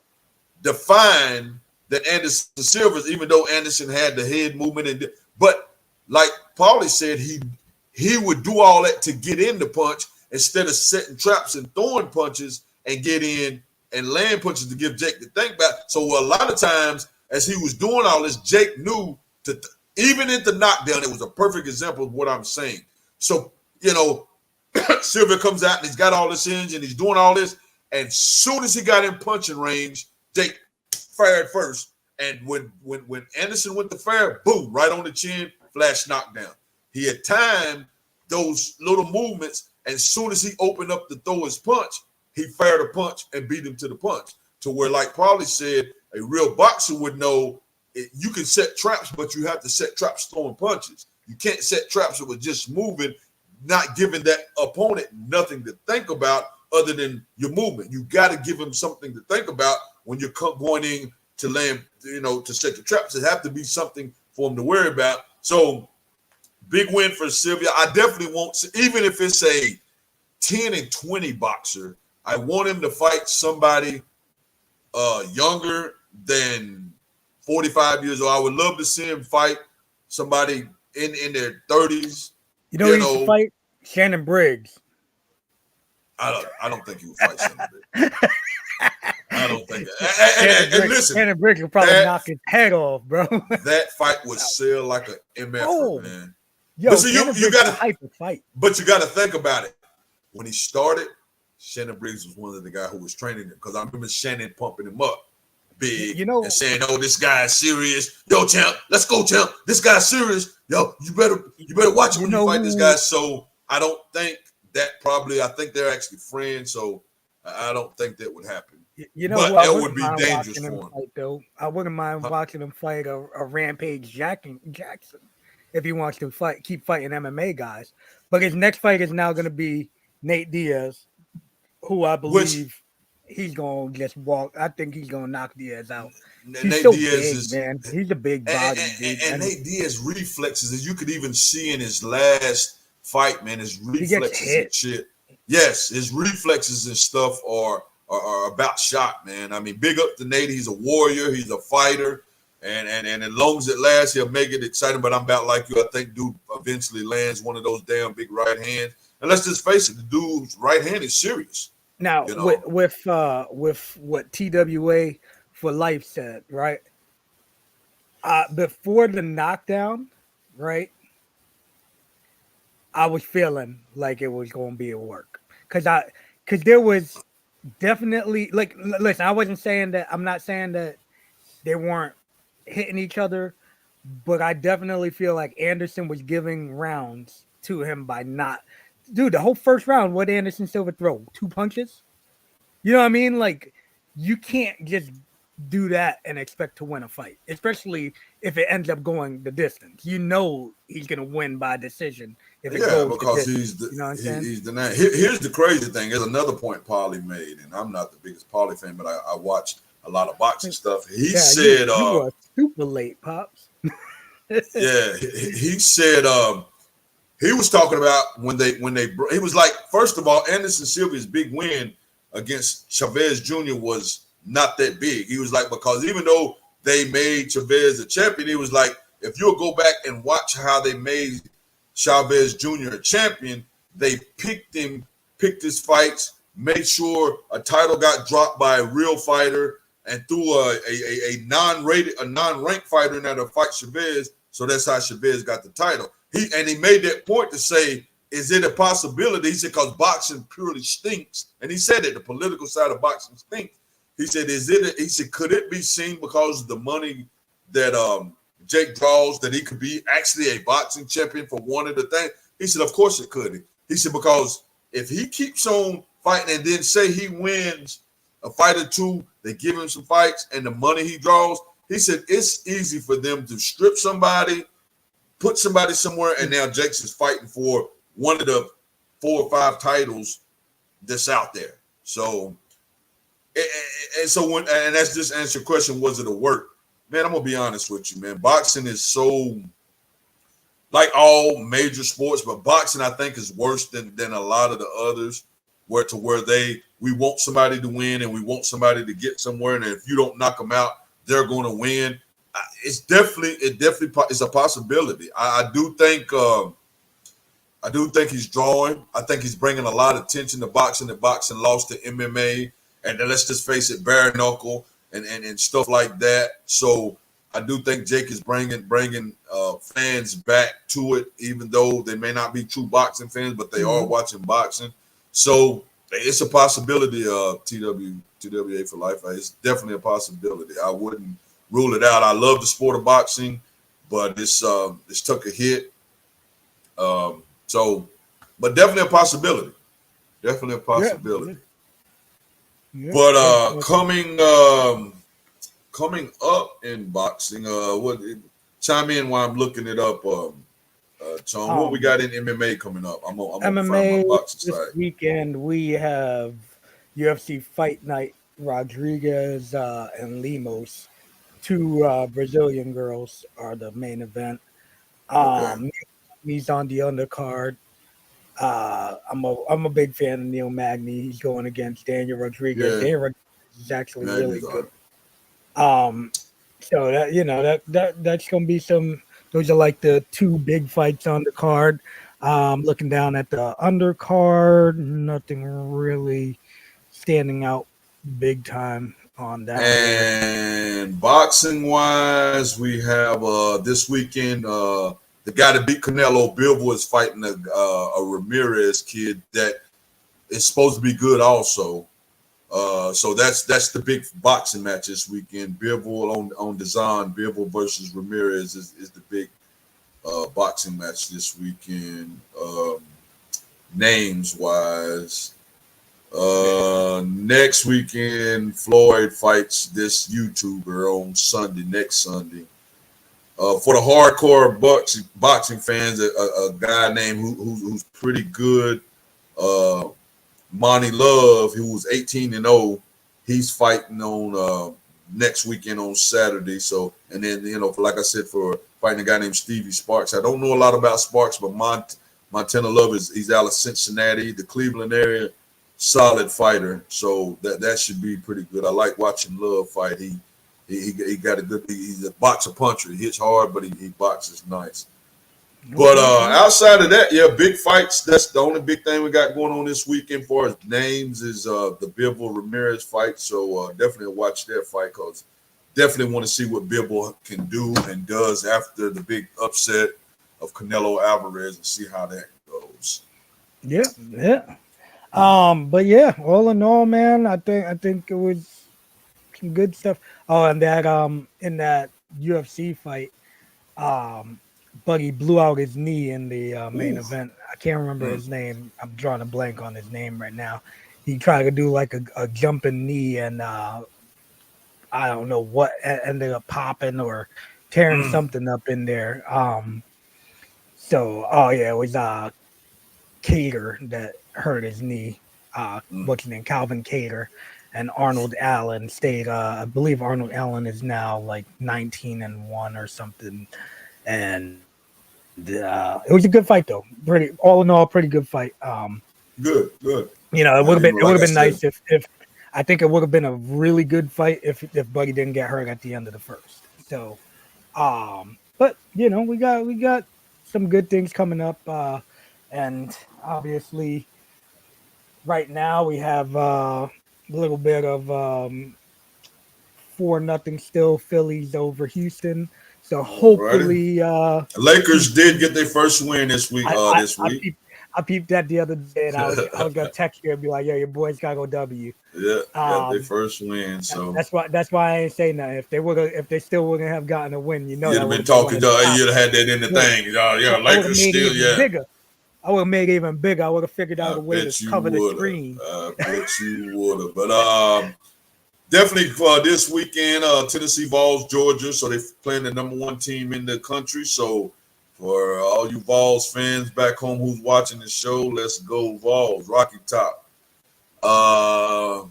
[SPEAKER 2] defined than Anderson Silva's, even though Anderson had the head movement. But like Paulie said, he would do all that to get in the punch instead of setting traps and throwing punches and get in and land punches to give Jake to think about. So a lot of times, as he was doing all this, Jake knew even in the knockdown, it was a perfect example of what I'm saying. So, you know, Silva comes out and he's got all this energy and he's doing all this. And soon as he got in punching range, Jake fired first. And when Anderson went to fire, boom, right on the chin, flash knockdown. He had timed those little movements. And as soon as he opened up to throw his punch, he fired a punch and beat him to the punch. To where, like Paulie said, a real boxer would know you can set traps, but you have to set traps throwing punches. You can't set traps with just moving, not giving that opponent nothing to think about other than your movement. You got to give him something to think about when you're going in to land, to set the traps. It have to be something for him to worry about. So big win for Sylvia. I definitely won't, even if it's a 10-20 boxer, I want him to fight somebody younger than 45 years old. I would love to see him fight somebody in their 30s.
[SPEAKER 1] You know who used to fight? Shannon Briggs.
[SPEAKER 2] I don't think he would fight Shannon Briggs. I don't think that. And listen,
[SPEAKER 1] Shannon Briggs will probably knock his head off, bro.
[SPEAKER 2] That fight would sell like an MF, man.
[SPEAKER 1] Yo,
[SPEAKER 2] but see, you got to
[SPEAKER 1] hype the fight.
[SPEAKER 2] But you got to think about it. When he started, Shannon Briggs was one of the guys who was training him, because I remember Shannon pumping him up big, and saying, "Oh, this guy is serious. Yo, champ, let's go, champ. This guy's serious. Yo, you better watch him when you fight this guy." So I don't think that I think they're actually friends. So I don't think that would happen. But that would be dangerous for him.
[SPEAKER 1] Fight, though. I wouldn't mind watching him fight a Rampage Jackson if he wants to keep fighting MMA guys. But his next fight is now going to be Nate Diaz, who I believe he's going to just walk. I think he's going to knock Diaz out. He's Nate so Diaz big, man. He's a big body, dude.
[SPEAKER 2] And Nate Diaz reflexes, as you could even see in his last fight, man, his reflexes and shit. Yes, his reflexes and stuff are about shot, man. I mean, big up to Nate. He's a warrior. He's a fighter. And as long as it lasts, he'll make it exciting. But I'm about like you. I think dude eventually lands one of those damn big right hands. And let's just face it, the dude's right hand is serious.
[SPEAKER 1] Now, with what TWA for Life said, right? Before the knockdown, right? I was feeling like it was going to be a work. Because there was definitely, like, listen, I'm not saying that they weren't hitting each other, but I definitely feel like Anderson was giving rounds to him by not. Dude, the whole first round, what did Anderson Silva throw? 2 punches? You know what I mean? Like, you can't just do that and expect to win a fight, especially if it ends up going the distance. You know he's going to win by decision. If it goes
[SPEAKER 2] because
[SPEAKER 1] the
[SPEAKER 2] he's the,
[SPEAKER 1] you know what I'm saying?
[SPEAKER 2] He's the name. Here's the crazy thing. There's another point Paulie made, and I'm not the biggest Paulie fan, but I watched a lot of boxing stuff. He said,
[SPEAKER 1] you were super late, Pops.
[SPEAKER 2] Yeah, he said he was talking about when they he was like, first of all, Anderson Silva's big win against Chavez Jr. was not that big. He was like, because even though they made Chavez a champion, he was like, if you'll go back and watch how they made Chavez Jr. a champion, they picked his fights, made sure a title got dropped by a real fighter, and threw a non-ranked fighter in there to fight Chavez. So that's how Chavez got the title. He made that point to say, is it a possibility? He said, because boxing purely stinks. And he said that the political side of boxing stinks. He said, he said, could it be seen because of the money that Jake draws, that he could be actually a boxing champion for one of the things? He said, of course it could. He said, because if he keeps on fighting and then say he wins a fight or two, they give him some fights and the money he draws, he said it's easy for them to strip somebody, put somebody somewhere, and now Jake's is fighting for one of the 4 or 5 titles that's out there. So, and that's just answer your question, was it a work? Man, I'm gonna be honest with you, man. Boxing is so, like all major sports, but boxing I think is worse than a lot of the others, where we want somebody to win and we want somebody to get somewhere, and if you don't knock them out, they're going to win. It's definitely a possibility. I do think he's drawing. I think he's bringing a lot of attention to boxing. That boxing lost to MMA, and then let's just face it, bare knuckle and stuff like that. So I do think Jake is bringing fans back to it, even though they may not be true boxing fans, but they are watching boxing. So it's a possibility. TWA for life. It's definitely a possibility. I wouldn't rule it out. I love the sport of boxing, but it's took a hit. But definitely a possibility. Definitely a possibility. Yeah. But coming up in boxing, chime in while I'm looking it up. Sean, what we got in MMA coming up? I'm
[SPEAKER 1] MMA this weekend. We have UFC Fight Night. Rodriguez and Lemos, 2 Brazilian girls, are the main event. He's on the undercard. I'm a big fan of Neil Magny. He's going against Daniel Rodriguez.
[SPEAKER 2] Yeah.
[SPEAKER 1] Daniel Rodriguez is actually really
[SPEAKER 2] Magny's
[SPEAKER 1] good.
[SPEAKER 2] all right.
[SPEAKER 1] So that's gonna be some. Those are like the two big fights on the card. Looking down at the undercard, nothing really standing out big time on down there.
[SPEAKER 2] And boxing wise, we have this weekend the guy that beat Canelo, Bivol, is fighting a Ramirez kid that is supposed to be good also. So that's the big boxing match this weekend. Bivol on DAZN. Bivol versus Ramirez is the big boxing match this weekend. Names wise. Next weekend, Floyd fights this YouTuber on Sunday, next Sunday. For the hardcore boxing fans, a guy named who's pretty good, Monty Love, who was 18-0, he's fighting on next weekend on Saturday. So, and then like I said, for fighting a guy named Stevie Sparks. I don't know a lot about Sparks, but Montana Love he's out of Cincinnati, the Cleveland area. Solid fighter, so that should be pretty good. I like watching Love fight. He got a good. He's a boxer puncher. He hits hard, but he boxes nice. But outside of that, yeah, big fights. That's the only big thing we got going on this weekend for us. Names is the Bivol Ramirez fight. So definitely watch that fight because definitely want to see what Bivol can do and does after the big upset of Canelo Alvarez and see how that goes.
[SPEAKER 1] Yeah. But yeah, all in all, man, I think it was some good stuff. Oh, and that in that UFC fight, Buddy blew out his knee in the main event. I can't remember his name. I'm drawing a blank on his name right now. He tried to do like a jumping knee, and I don't know what ended up popping or tearing something up in there. It was Cater that hurt his knee. What's his name? Calvin Cater and Arnold Allen stayed. I believe Arnold Allen is now like 19-1 or something. And it was a good fight though. All in all, pretty good fight.
[SPEAKER 2] Good.
[SPEAKER 1] It would have been nice if I think it would have been a really good fight if Buddy didn't get hurt at the end of the first. So, but we got some good things coming up. And obviously, right now we have a little bit of 4-0 still Phillies over Houston. So hopefully,
[SPEAKER 2] Lakers did get their first win this week.
[SPEAKER 1] I peeped that the other day, and I was gonna text you and be like, "Yo, your boys gotta go W."
[SPEAKER 2] Yeah, got their first win. So
[SPEAKER 1] that's why I ain't saying that. If they still wouldn't have gotten a win,
[SPEAKER 2] you'd have been talking. You'd have had that in the thing. Yeah, Lakers still. Yeah.
[SPEAKER 1] Bigger. I would have made it even bigger. I would have figured out a way to cover the screen.
[SPEAKER 2] I bet you would have. But definitely for this weekend, Tennessee Vols, Georgia. So they're playing the number 1 team in the country. So for all you Vols fans back home who's watching the show, let's go Vols. Rocky Top. I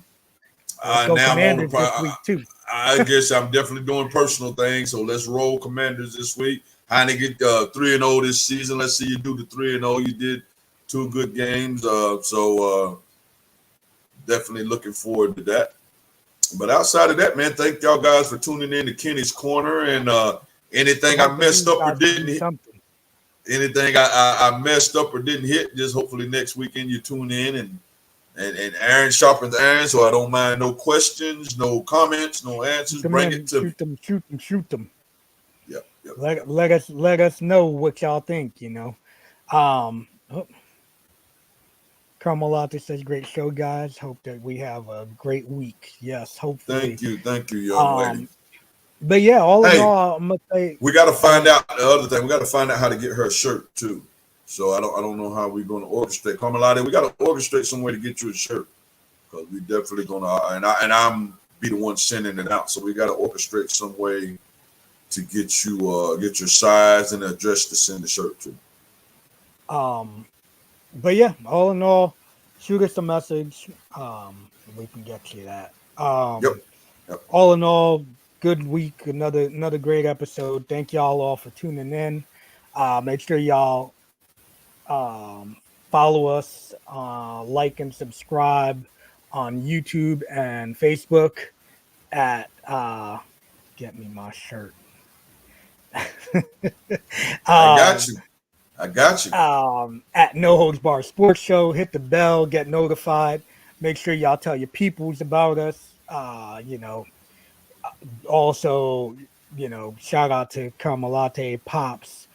[SPEAKER 2] guess I'm definitely doing personal things. So let's roll Commanders this week. Heineken 3-0 this season. Let's see you do the 3-0. You did 2 good games. So definitely looking forward to that. But outside of that, man, thank y'all guys for tuning in to Kenny's Corner. And anything I messed up or didn't hit, anything I messed up or didn't hit, just hopefully next weekend you tune in and Aaron sharpens iron, so I don't mind no questions, no comments, no answers. Bring it to me.
[SPEAKER 1] Shoot them.
[SPEAKER 2] Yep.
[SPEAKER 1] Let us know what y'all think. Carmelata says, "Great show, guys. Hope that we have a great week." Yes, hopefully.
[SPEAKER 2] Thank you, young lady.
[SPEAKER 1] But yeah, all in all, I'm gonna say
[SPEAKER 2] we got to find out the other thing. We got to find out how to get her a shirt too. So I don't know how we're going to orchestrate. Carmelata, we got to orchestrate some way to get you a shirt because we definitely going to. And I'm be the one sending it out. So we got to orchestrate some way to get you get your size and address to send the shirt to.
[SPEAKER 1] But yeah, all in all, shoot us a message. We can get you that.
[SPEAKER 2] Yep.
[SPEAKER 1] All in all, good week. Another great episode. Thank y'all all for tuning in. Make sure y'all follow us, like and subscribe on YouTube and Facebook at get me my shirt.
[SPEAKER 2] I got you. I got you.
[SPEAKER 1] At No Holds Bar Sports Show. Hit the bell, get notified. Make sure y'all tell your peoples about us. Also, shout out to Carmelate Pops,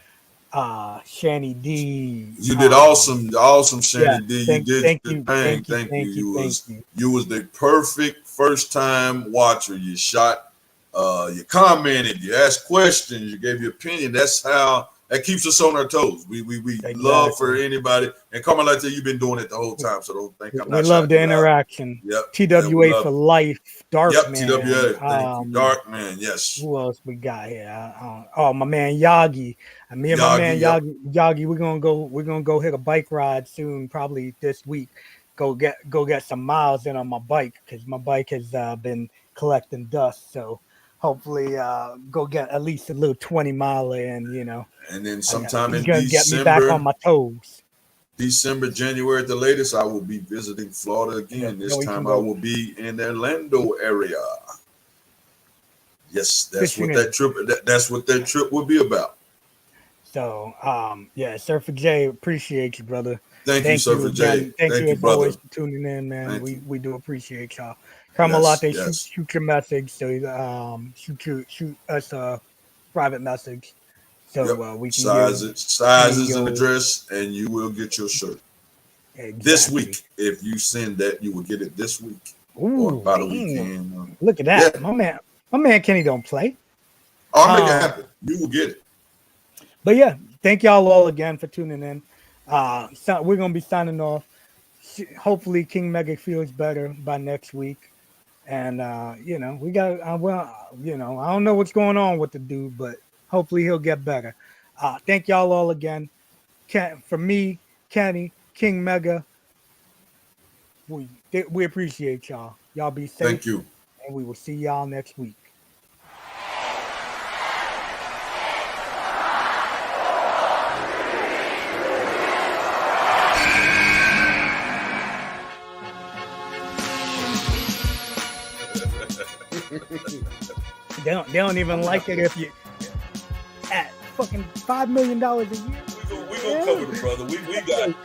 [SPEAKER 1] Shanny D.
[SPEAKER 2] You did awesome, Shanny D. You did
[SPEAKER 1] thank
[SPEAKER 2] your
[SPEAKER 1] you,
[SPEAKER 2] thing.
[SPEAKER 1] thank you.
[SPEAKER 2] You was the perfect first time watcher. You shot, you commented, you asked questions, you gave your opinion. That's how that keeps us on our toes. We
[SPEAKER 1] Exactly.
[SPEAKER 2] love for anybody. And Carmelite, you've been doing it the whole time, so don't think I'm not.
[SPEAKER 1] We love the interaction.
[SPEAKER 2] Yep.
[SPEAKER 1] TWA for life. Dark
[SPEAKER 2] yep,
[SPEAKER 1] Man.
[SPEAKER 2] TWA. Thank you. Dark Man, yes.
[SPEAKER 1] Who else we got here? My man Yagi. Me and my man Yagi, we're gonna go hit a bike ride soon, probably this week. Go get some miles in on my bike because my bike has been collecting dust. So hopefully go get at least a little 20-mile in,
[SPEAKER 2] And then sometime in
[SPEAKER 1] December, get me back on my toes.
[SPEAKER 2] December, January at the latest, I will be visiting Florida again. This time I will be in the Orlando area. Yes, that's what that trip will be about.
[SPEAKER 1] So, Surfer J, appreciate you, brother.
[SPEAKER 2] Thank you, Surfer J.
[SPEAKER 1] Thank you as
[SPEAKER 2] brother.
[SPEAKER 1] always for tuning in, man. We do appreciate y'all. Carmelate, shoot your message. So, shoot us a private message. So we can
[SPEAKER 2] sizes and address, and you will get your shirt.
[SPEAKER 1] Exactly.
[SPEAKER 2] This week. If you send that, you will get it this week.
[SPEAKER 1] Ooh,
[SPEAKER 2] or about a weekend.
[SPEAKER 1] Look at that. Yeah. My man Kenny don't play.
[SPEAKER 2] I'll make it happen. You will get it.
[SPEAKER 1] But yeah, thank y'all all again for tuning in. So we're gonna be signing off. Hopefully King Mega feels better by next week. And we got I don't know what's going on with the dude, but hopefully he'll get better. Thank y'all all again. For me, Kenny, King Mega, we appreciate y'all. Y'all be safe.
[SPEAKER 2] Thank you.
[SPEAKER 1] And we will see y'all next week. They don't even like it if you at fucking $5 million a year.
[SPEAKER 2] We gonna cover the brother. We got it.